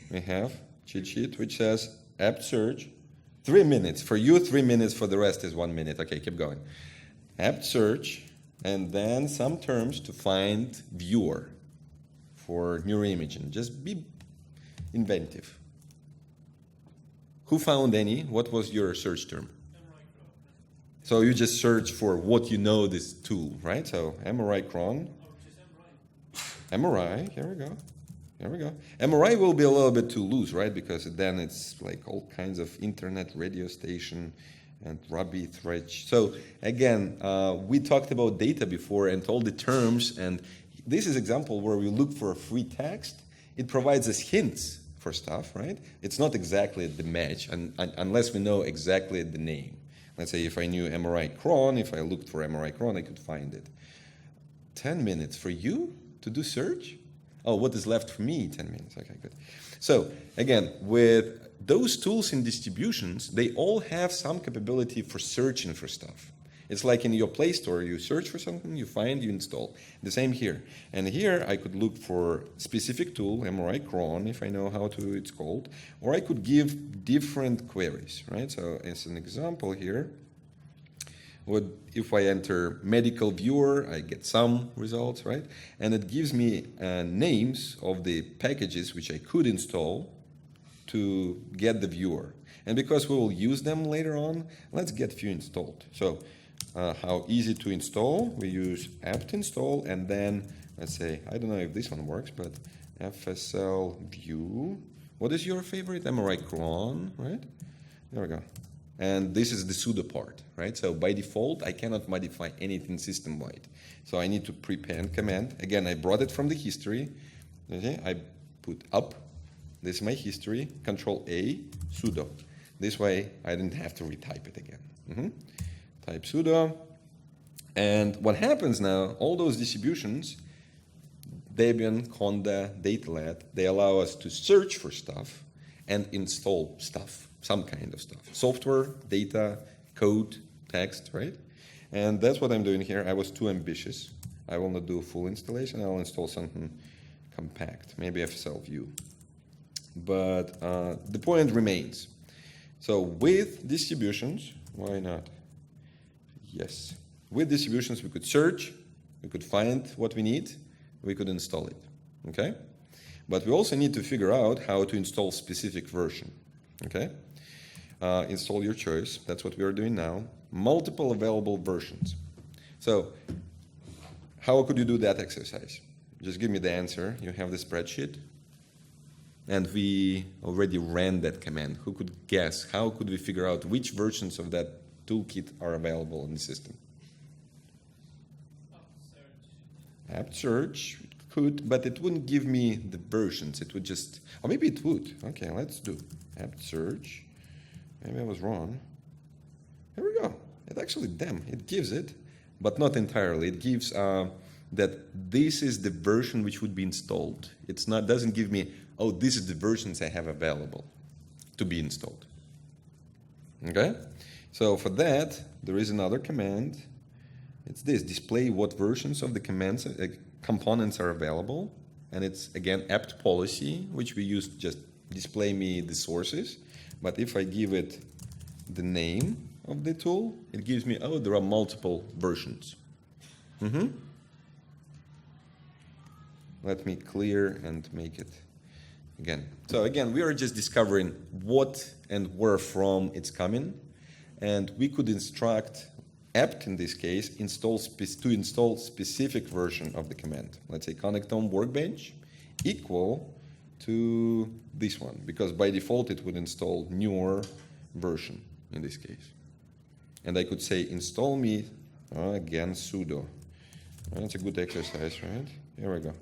We have cheat sheet which says apt search. 3 minutes. For you, 3 minutes. For the rest is 1 minute. Okay, keep going. Apt search, and then some terms to find viewer for neuroimaging. Just be inventive. Who found any? What was your search term? So you just search for what you know this tool, right? So MRI cron. MRI, here we go. Here we go. MRI will be a little bit too loose, right? Because then it's like all kinds of internet radio station and Ruby thread. So again, we talked about data before and all the terms, and this is example where we look for a free text. It provides us hints for stuff, right? It's not exactly the match unless we know exactly the name. Let's say if I knew MRI cron, if I looked for MRI cron, I could find it. 10 minutes for you to do search? Oh, what is left for me? 10 minutes. Okay, good. So again, with those tools and distributions, they all have some capability for searching for stuff. It's like in your Play Store, you search for something, you find, you install. The same here. And here I could look for specific tool, MRI cron, if I know how to it's called, or I could give different queries, right? So as an example here, if I enter medical viewer, I get some results, right? And it gives me names of the packages which I could install to get the viewer. And because we will use them later on, let's get few installed. So how easy to install? We use apt install, and then let's say, I don't know if this one works, but FSL view. What is your favorite? MRI cron, right? There we go. And this is the sudo part, right? So by default, I cannot modify anything system-wide. So I need to prepend command. Again, I brought it from the history. Okay, I put up. This is my history. Control A, sudo. This way, I didn't have to retype it again. Type sudo. And what happens now, all those distributions, Debian, Conda, Datalat, they allow us to search for stuff and install stuff, some kind of stuff. Software, data, code, text, right? And that's what I'm doing here. I was too ambitious. I will not do a full installation. I'll install something compact, maybe FSL view. But the point remains. So with distributions, why not? Yes. With distributions, we could search, we could find what we need, we could install it. Okay? But we also need to figure out how to install specific version. Okay? Install your choice. That's what we are doing now. Multiple available versions. So how could you do that exercise? Just give me the answer. You have the spreadsheet. And we already ran that command. Who could guess? How could we figure out which versions of that toolkit are available in the system? Apt search could, but it wouldn't give me the versions. It would just, or maybe it would. Okay, let's do apt search. Maybe I was wrong. Here we go. It actually, it gives it, but not entirely. It gives that this is the version which would be installed. It's not, doesn't give me, oh, this is the versions I have available to be installed. Okay? So for that, there is another command. It's this, display what versions of the components are available. And it's, again, apt policy, which we use to just display me the sources. But if I give it the name of the tool, it gives me, oh, there are multiple versions. Let me clear and make it again. So again, we are just discovering what and where from it's coming. And we could instruct apt, in this case, to install specific version of the command. Let's say connectome workbench equal to this one, because by default it would install newer version in this case. And I could say install me, again, sudo. That's a good exercise, right? Here we go.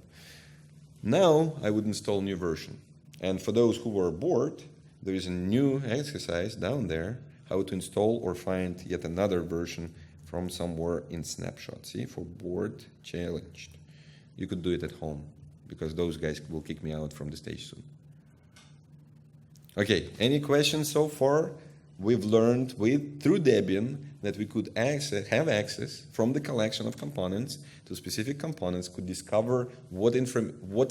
Now I would install new version. And for those who were bored, there is a new exercise down there, how to install or find yet another version from somewhere in snapshot. See, for bored challenged. You could do it at home, because those guys will kick me out from the stage soon. Okay, any questions so far? We've learned through Debian that we could have access from the collection of components to specific components, could discover what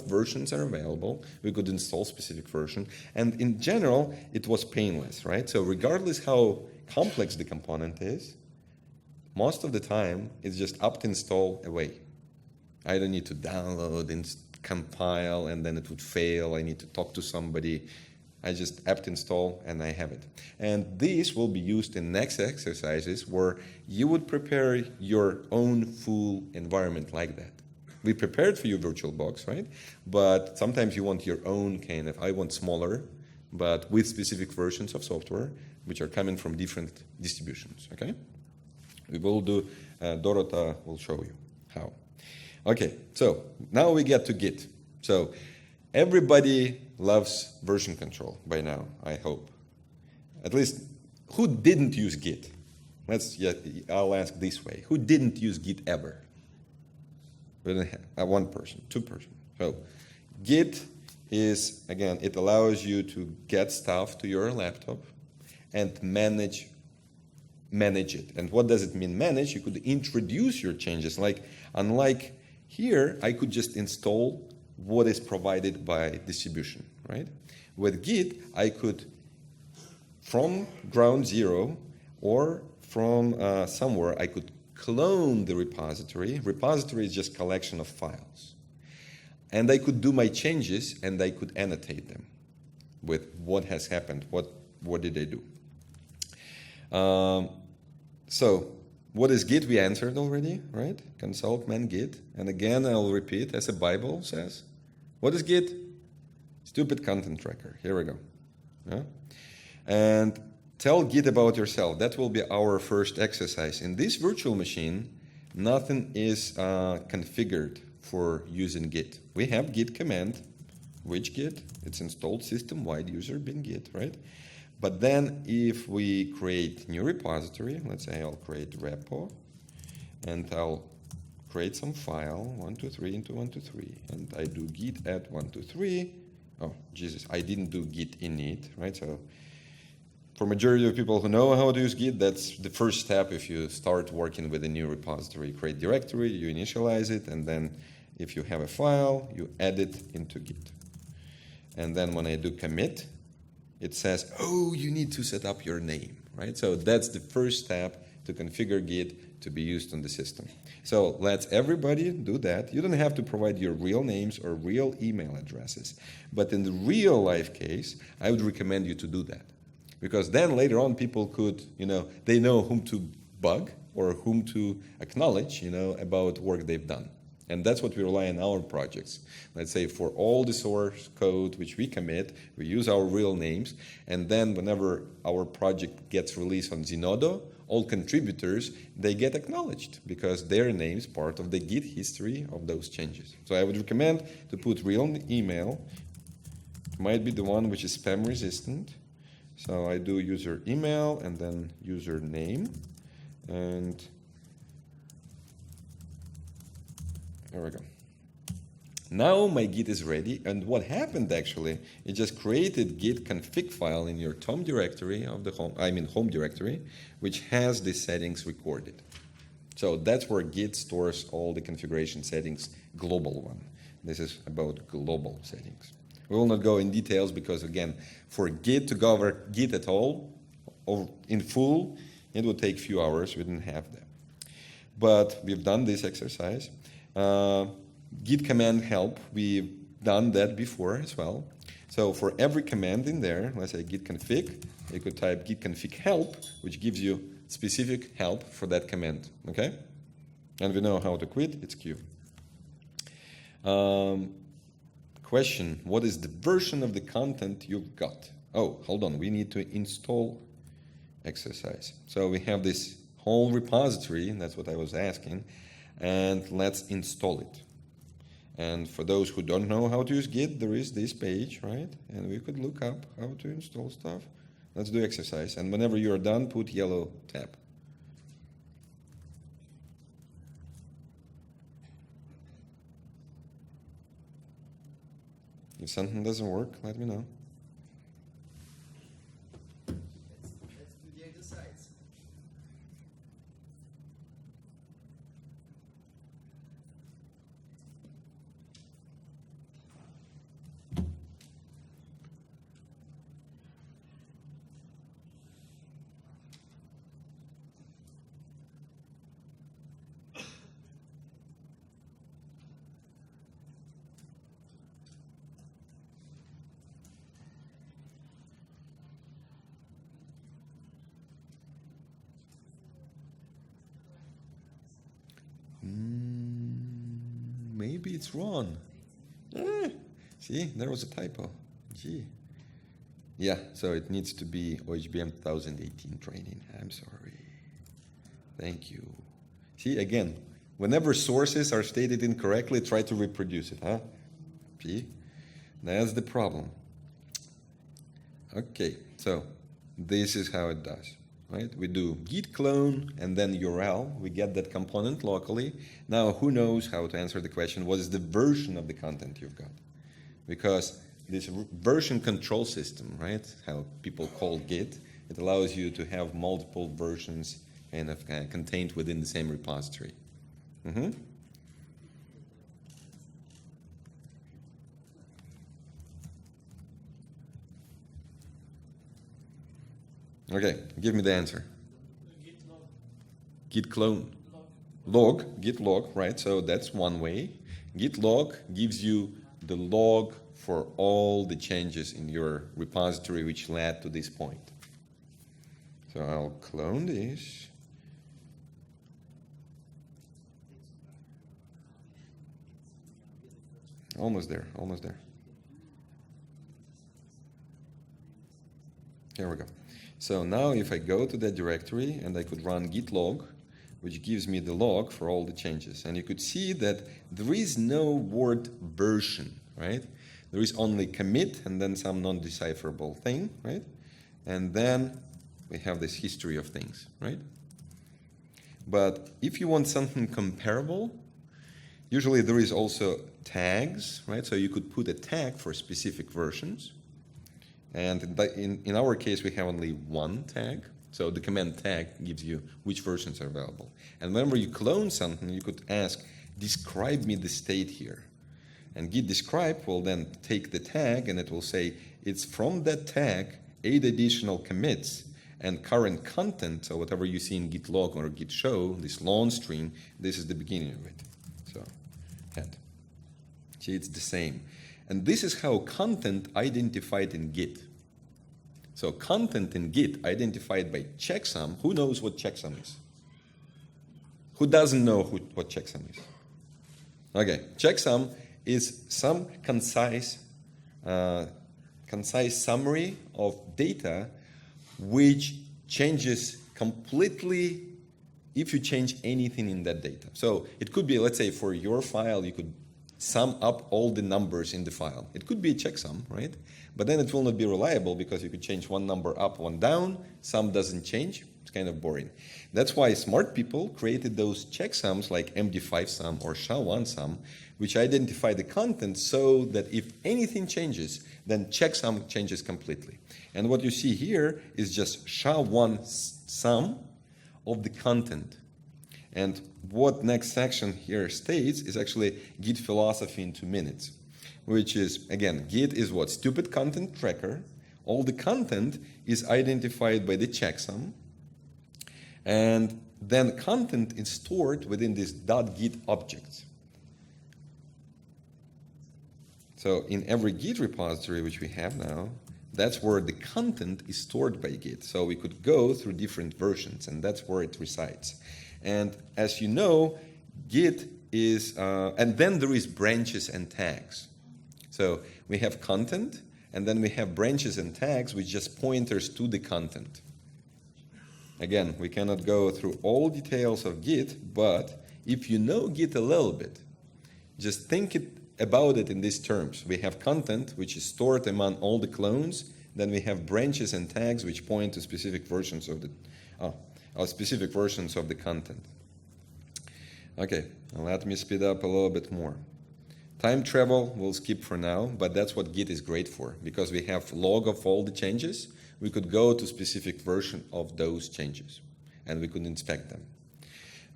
versions are available. We could install specific version. And in general, it was painless, right? So regardless how complex the component is, most of the time, it's just apt install away. I don't need to download and compile, and then it would fail. I need to talk to somebody. I just apt install, and I have it. And this will be used in next exercises where you would prepare your own full environment like that. We prepared for you VirtualBox, right? But sometimes you want your own kind of, I want smaller, but with specific versions of software, which are coming from different distributions, okay? We will do, Dorota will show you how. Okay, so now we get to Git. So everybody loves version control by now, I hope. At least, who didn't use Git? I'll ask this way. Who didn't use Git ever? One person, two person. So Git is, again, it allows you to get stuff to your laptop and manage it. And what does it mean, manage? You could introduce your changes. Unlike here, I could just install what is provided by distribution, right? With Git, I could, from ground zero or from somewhere, I could clone the repository. Repository is just collection of files. And I could do my changes, and I could annotate them with what has happened, what did I do. So what is Git? We answered already, right? Consult man Git. And again, I'll repeat, as the Bible says. What is Git? Stupid content tracker. Here we go. Yeah? And tell Git about yourself. That will be our first exercise. In this virtual machine, nothing is configured for using Git. We have Git command. Which Git? It's installed system-wide user bin Git, right? But then if we create new repository, let's say I'll create repo, and I'll create some file, 123 into 123, and I do git add 123. Oh, Jesus, I didn't do git init, right? So for majority of people who know how to use Git, that's the first step if you start working with a new repository. You create directory, you initialize it, and then if you have a file, you add it into Git. And then when I do commit, it says, oh, you need to set up your name, right? So that's the first step to configure Git to be used on the system. So let's everybody do that. You don't have to provide your real names or real email addresses. But in the real life case, I would recommend you to do that. Because then later on people could, they know whom to bug or whom to acknowledge, about work they've done. And that's what we rely on our projects. Let's say for all the source code which we commit, we use our real names. And then whenever our project gets released on Zenodo, all contributors, they get acknowledged because their name's part of the Git history of those changes. So I would recommend to put real email. It might be the one which is spam resistant. So I do user email and then user name. And there we go. Now my Git is ready, and what happened actually, it just created Git config file in your home directory of the home directory, which has the settings recorded. So that's where Git stores all the configuration settings, global one. This is about global settings. We will not go in details because again, for Git to cover Git at all, or in full, it would take a few hours. We didn't have that. But we've done this exercise. Git command help, we've done that before as well. So for every command in there, let's say git config, you could type git config help, which gives you specific help for that command, okay? And we know how to quit, it's Q. Question, what is the version of the content you've got? Oh, hold on, we need to install exercise. So we have this whole repository, and that's what I was asking, and let's install it. And for those who don't know how to use Git, there is this page, right? And we could look up how to install stuff. Let's do exercise. And whenever you're done, put yellow tab. If something doesn't work, let me know. Let's do the exercise. Maybe it's wrong. See, there was a typo. Gee. Yeah, so it needs to be OHBM 2018 training. I'm sorry. Thank you. See, again, whenever sources are stated incorrectly, try to reproduce it, huh? See? That's the problem. Okay, so this is how it does. Right? We do git clone and then URL. We get that component locally. Now, who knows how to answer the question, what is the version of the content you've got? Because this version control system, right, how people call Git, it allows you to have multiple versions kind of contained within the same repository. Okay, give me the answer. Git clone. Log, git log, right? So that's one way. Git log gives you the log for all the changes in your repository which led to this point. So I'll clone this. Almost there, almost there. Here we go. So now if I go to that directory and I could run git log, which gives me the log for all the changes. And you could see that there is no word version, right? There is only commit and then some non-decipherable thing, right? And then we have this history of things, right? But if you want something comparable, usually there is also tags, right? So you could put a tag for specific versions. And in our case, we have only one tag. So the command tag gives you which versions are available. And whenever you clone something, you could ask, describe me the state here. And git describe will then take the tag and it will say, it's from that tag 8 additional commits and current content, so whatever you see in git log or git show, this long string, this is the beginning of it. So, head. See, it's the same. And this is how content identified in Git. So content in Git identified by checksum. Who knows what checksum is? Who doesn't know what checksum is? Okay, checksum is some concise summary of data which changes completely if you change anything in that data. So it could be, let's say, for your file, you could sum up all the numbers in the file. It could be a checksum, right? But then it will not be reliable because you could change one number up, one down, sum doesn't change. It's kind of boring. That's why smart people created those checksums like MD5 sum or SHA-1 sum, which identify the content so that if anything changes, then checksum changes completely. And what you see here is just SHA-1 sum of the content. And what next section here states is actually Git philosophy in 2 minutes, which is, again, Git is what? Stupid content tracker. All the content is identified by the checksum. And then content is stored within this .git objects. So in every Git repository, which we have now, that's where the content is stored by Git. So we could go through different versions, and that's where it resides. And as you know, Git is, and then there is branches and tags. So we have content, and then we have branches and tags, which just pointers to the content. Again, we cannot go through all details of Git, but if you know Git a little bit, just think about it in these terms. We have content, which is stored among all the clones. Then we have branches and tags, which point to specific versions of the content. Okay, let me speed up a little bit more. Time travel we'll skip for now, but that's what Git is great for, because we have log of all the changes. We could go to specific version of those changes, and we could inspect them.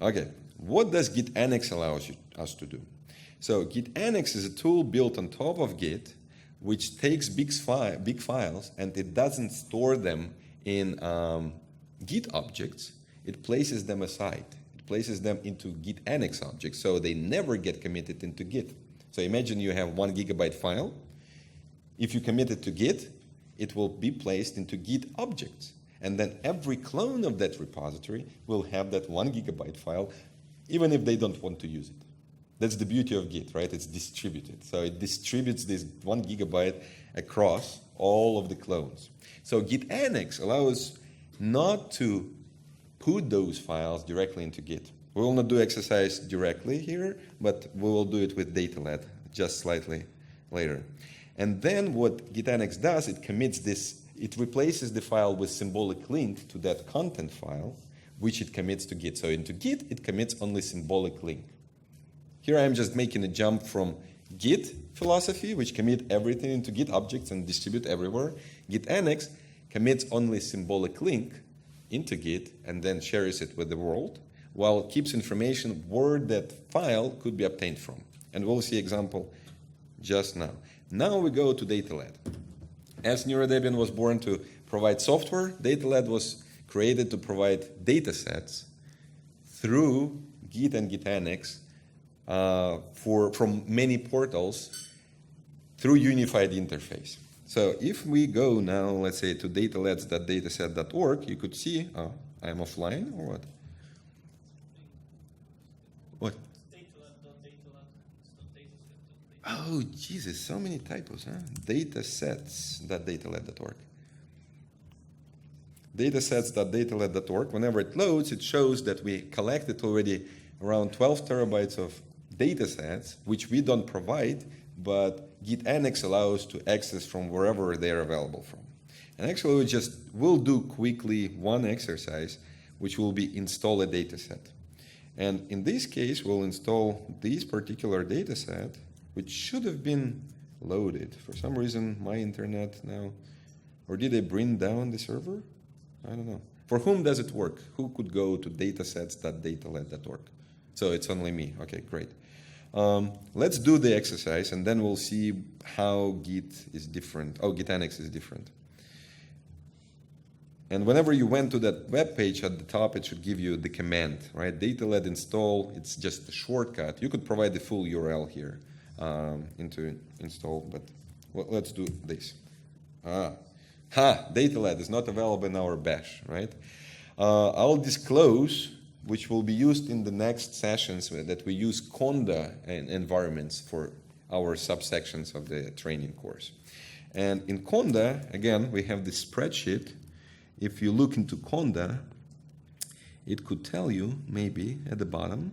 Okay, what does Git Annex allow us to do? So Git Annex is a tool built on top of Git, which takes big files, and it doesn't store them in Git objects. It places them aside. It places them into Git Annex objects, so they never get committed into Git. So imagine you have 1 gigabyte file. If you commit it to Git, it will be placed into Git objects. And then every clone of that repository will have that 1 gigabyte file, even if they don't want to use it. That's the beauty of Git, right? It's distributed. So it distributes this 1 gigabyte across all of the clones. So Git Annex allows not to put those files directly into Git. We will not do exercise directly here, but we will do it with data-led just slightly later. And then what Git Annex does, it commits this, it replaces the file with symbolic link to that content file, which it commits to Git. So into Git, it commits only symbolic link. Here I'm just making a jump from Git philosophy, which commit everything into Git objects and distribute everywhere. Git Annex commits only symbolic link into Git and then shares it with the world, while keeps information where that file could be obtained from. And we'll see example just now. Now we go to data-led. As NeuroDebian was born to provide software, data-led was created to provide data sets through Git and Git Annex from many portals through unified interface. So if we go now, let's say, to dataleds.dataset.org, you could see, I'm offline or what? What? Oh, Jesus, so many typos, huh? Datasets.dataled.org. Datasets.dataled.org, whenever it loads, it shows that we collected already around 12 terabytes of data sets, which we don't provide, but Git Annex allows to access from wherever they're available from. And actually, we'll do quickly one exercise, which will be install a data set. And in this case, we'll install this particular data set, which should have been loaded. For some reason, my internet now, or did they bring down the server? I don't know. For whom does it work? Who could go to datasets.dataled.org? So it's only me. Okay, great. Let's do the exercise, and then we'll see how Git is different. Oh, Git Annex is different. And whenever you went to that web page at the top, it should give you the command, right? Dataled install, it's just a shortcut. You could provide the full URL here into install, but let's do this. Dataled is not available in our bash, right? I'll disclose, which will be used in the next sessions, that we use Conda environments for our subsections of the training course. And in Conda, again, we have this spreadsheet. If you look into Conda, it could tell you, maybe at the bottom,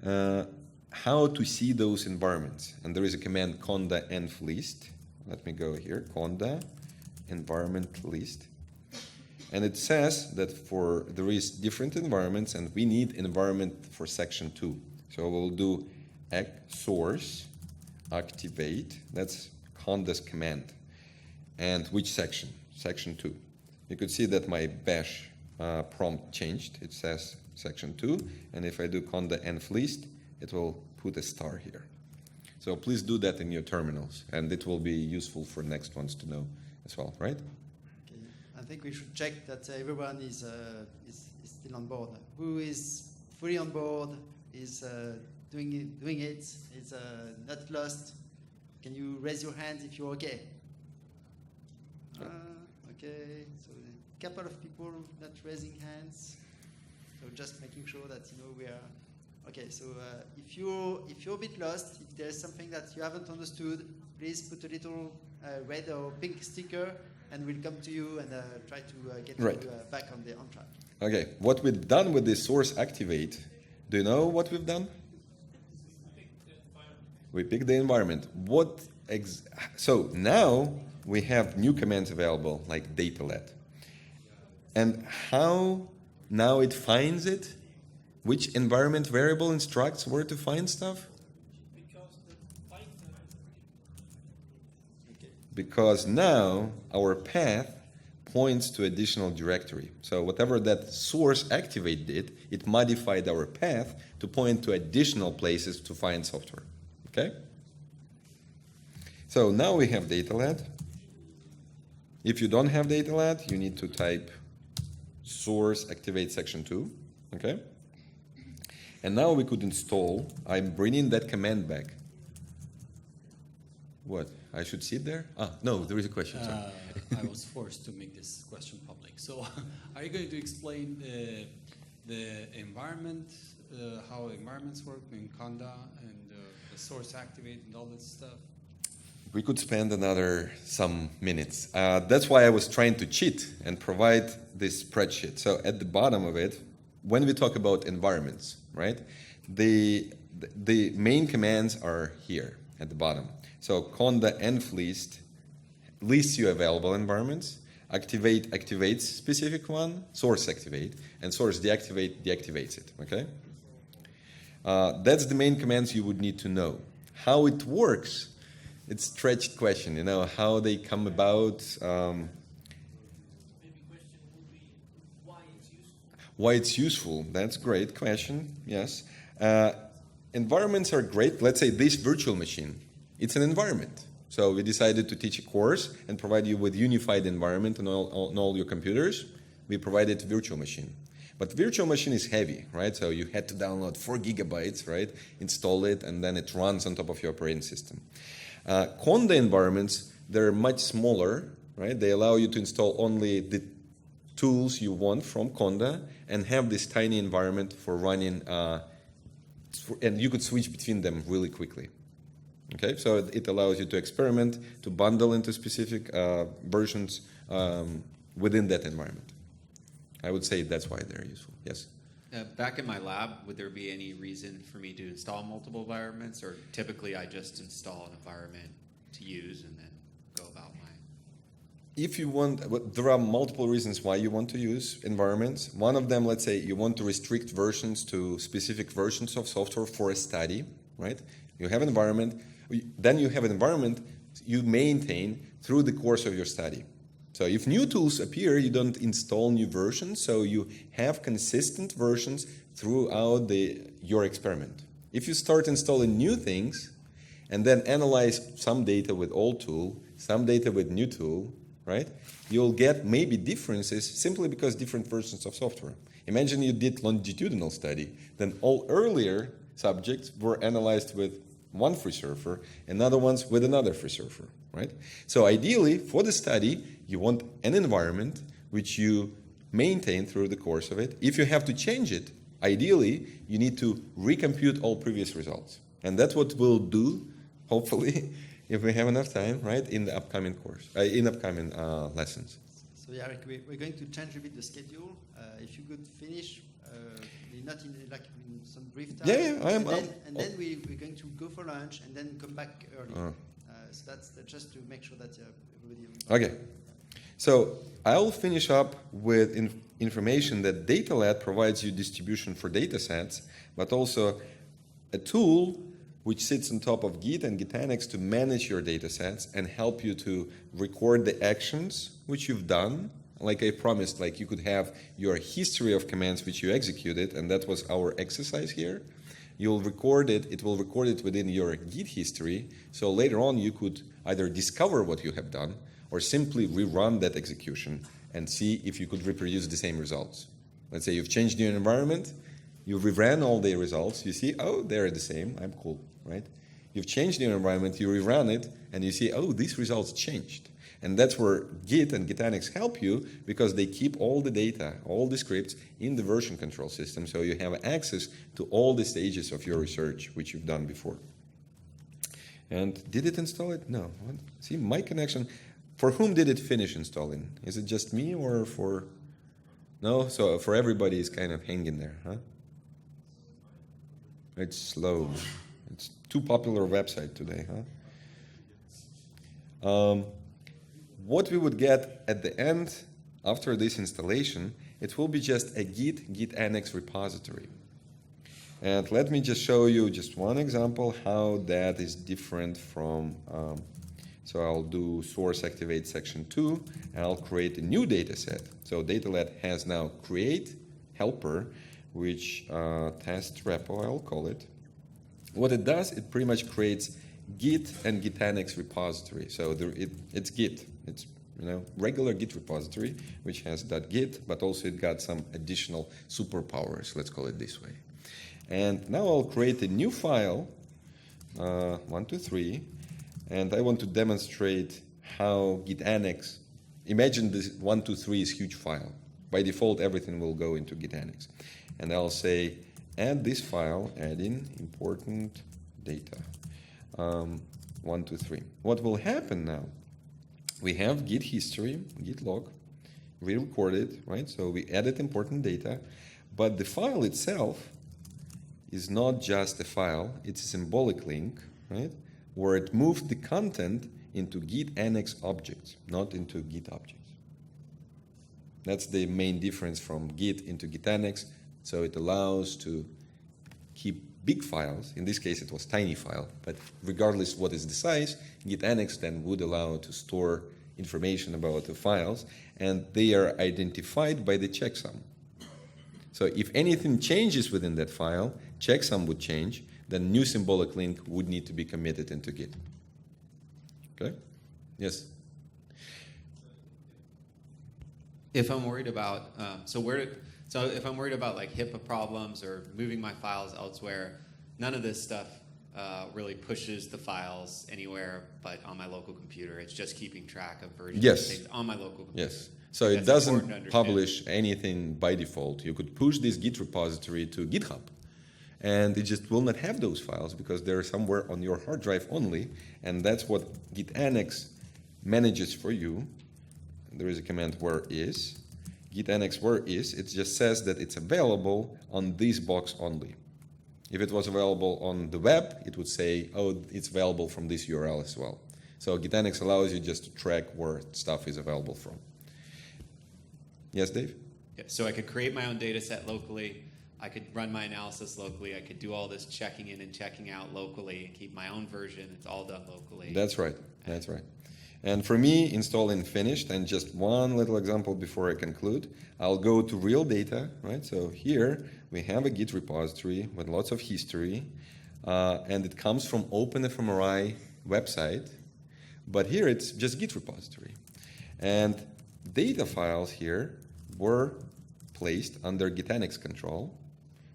how to see those environments. And there is a command conda env list. Let me go here, conda environment list. And it says that there is different environments, and we need environment for section 2. So we'll do source activate. That's conda's command. And which section? Section 2. You could see that my bash prompt changed. It says section 2. And if I do conda env list, it will put a star here. So please do that in your terminals, and it will be useful for next ones to know as well, right? Okay. I think we should check that everyone is still on board. Who is fully on board, is doing it, is not lost. Can you raise your hands if you're okay? Okay, so a couple of people not raising hands. So just making sure that we are okay. So if you're a bit lost, if there's something that you haven't understood, please put a little red or pink sticker, and we'll come to you and try to get you back on track. Okay, what we've done with this source activate, do you know what we've done? We picked the environment. So now we have new commands available, like dataled. And how now it finds it? Which environment variable instructs where to find stuff? Because now our path points to additional directory. So whatever that source activate did, it modified our path to point to additional places to find software. Okay? So now we have dataled. If you don't have dataled, you need to type source activate section 2. Okay? And now we could install. I'm bringing that command back. What? I should sit there? No, there is a question. Sorry. I was forced to make this question public. So are you going to explain the environment, how environments work in Conda, and the source activate and all that stuff? We could spend some minutes. That's why I was trying to cheat and provide this spreadsheet. So at the bottom of it, when we talk about environments, right, the main commands are here at the bottom. So conda env list lists your available environments. Activate activates specific one. Source activate, and source deactivate deactivates it. Okay. That's the main commands you would need to know. How it works, it's a stretched question. How they come about. Why it's useful? That's a great question. Yes. Environments are great. Let's say this virtual machine. It's an environment. So we decided to teach a course and provide you with unified environment on all your computers. We provided virtual machine. But virtual machine is heavy, right? So you had to download 4 gigabytes, right? Install it, and then it runs on top of your operating system. Conda environments, they're much smaller, right? They allow you to install only the tools you want from Conda and have this tiny environment for running, and you could switch between them really quickly. Okay, so it allows you to experiment, to bundle into specific versions within that environment. I would say that's why they're useful. Yes? Back in my lab, would there be any reason for me to install multiple environments, or typically I just install an environment to use and then go about my... If you want, there are multiple reasons why you want to use environments. One of them, let's say you want to restrict versions to specific versions of software for a study, right? You have an environment, then you have an environment you maintain through the course of your study. So if new tools appear, you don't install new versions, so you have consistent versions throughout your experiment. If you start installing new things and then analyze some data with old tool, some data with new tool, right? You'll get maybe differences simply because different versions of software. Imagine you did longitudinal study, then all earlier subjects were analyzed with one free surfer and other ones with another free surfer, right? So ideally, for the study, you want an environment which you maintain through the course of it. If you have to change it, ideally, you need to recompute all previous results. And that's what we'll do, hopefully, if we have enough time, right, in the upcoming course, in upcoming lessons. So yeah, we're going to change a bit the schedule. If you could finish, not in like in some brief time. Yeah, I am. And then we're going to go for lunch and then come back early. So that's just to make sure that everybody. Okay. So I'll finish up with information that DataLad provides you distribution for data sets, but also a tool which sits on top of Git and Gitanix to manage your data sets and help you to record the actions which you've done. Like I promised, like you could have your history of commands which you executed, and that was our exercise here. You'll record it, it will record it within your Git history, so later on you could either discover what you have done or simply rerun that execution and see if you could reproduce the same results. Let's say you've changed your environment, you reran all the results, you see, oh, they're the same, I'm cool, right? You've changed your environment, you rerun it, and you see, oh, these results changed. And that's where Git and Gitanix help you because they keep all the data, all the scripts in the version control system, so you have access to all the stages of your research which you've done before. And did it install it? No. What? See, my connection. For whom did it finish installing? Is it just me or for... No? So for everybody it's kind of hanging there, huh? It's slow. It's too popular website today, huh? What we would get at the end, after this installation, it will be just a Git-Annex repository. And let me just show you just one example how that is different from, so I'll do source activate section 2, and I'll create a new data set. So DataLad has now create helper, which test repo, I'll call it. What it does, it pretty much creates Git and Gitanix repository. So it's Git. It's regular Git repository, which has .git, but also it got some additional superpowers, let's call it this way. And now I'll create a new file, 123, and I want to demonstrate how Gitanix, imagine this 123 is a huge file. By default, everything will go into Gitanix. And I'll say, add this file, add in important data. 123. What will happen now? We have Git history, Git log, we recorded, right? So we added important data, but the file itself is not just a file, it's a symbolic link, right? Where it moved the content into Git-Annex objects, not into Git objects. That's the main difference from Git into Git-Annex. So it allows to keep big files. In this case, it was tiny file, but regardless what is the size, Git-Annex then would allow to store information about the files, and they are identified by the checksum. So if anything changes within that file, checksum would change, then new symbolic link would need to be committed into Git. Okay? Yes? If I'm worried about, so if I'm worried about like HIPAA problems or moving my files elsewhere, none of this stuff really pushes the files anywhere but on my local computer. It's just keeping track of versions of things on my local computer. Yes. So it doesn't publish anything by default. You could push this Git repository to GitHub, and it just will not have those files because they're somewhere on your hard drive only, and that's what Git-Annex manages for you. There is a command where is. Git-Annex where is, it just says that it's available on this box only. If it was available on the web, it would say, oh, it's available from this URL as well. So Git-Annex allows you just to track where stuff is available from. Yes, Dave? Yeah, so I could create my own data set locally. I could run my analysis locally. I could do all this checking in and checking out locally and keep my own version. It's all done locally. That's right. That's right. And for me, installing finished, and just one little example before I conclude, I'll go to real data, right? So here we have a Git repository with lots of history, and it comes from OpenFMRI website, but here it's just Git repository. And data files here were placed under Gitanix control.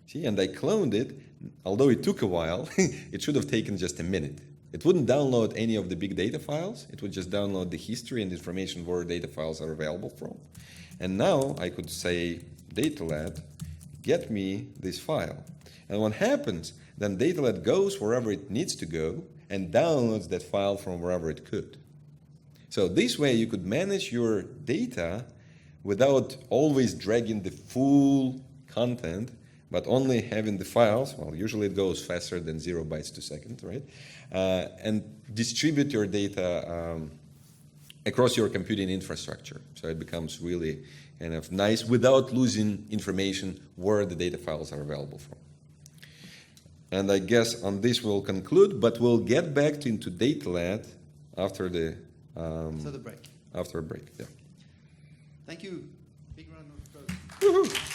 See, and I cloned it. Although it took a while, it should have taken just a minute. It wouldn't download any of the big data files. It would just download the history and information where data files are available from. And now I could say, DataLad, get me this file. And what happens, then DataLad goes wherever it needs to go and downloads that file from wherever it could. So this way you could manage your data without always dragging the full content, but only having the files. Well, usually it goes faster than 0 bytes per second, right? And distribute your data across your computing infrastructure. So it becomes really kind of nice without losing information where the data files are available from. And I guess on this we'll conclude, but we'll get back into DataLad after the After the break. After a break, yeah. Thank you. Big round of applause. Woohoo!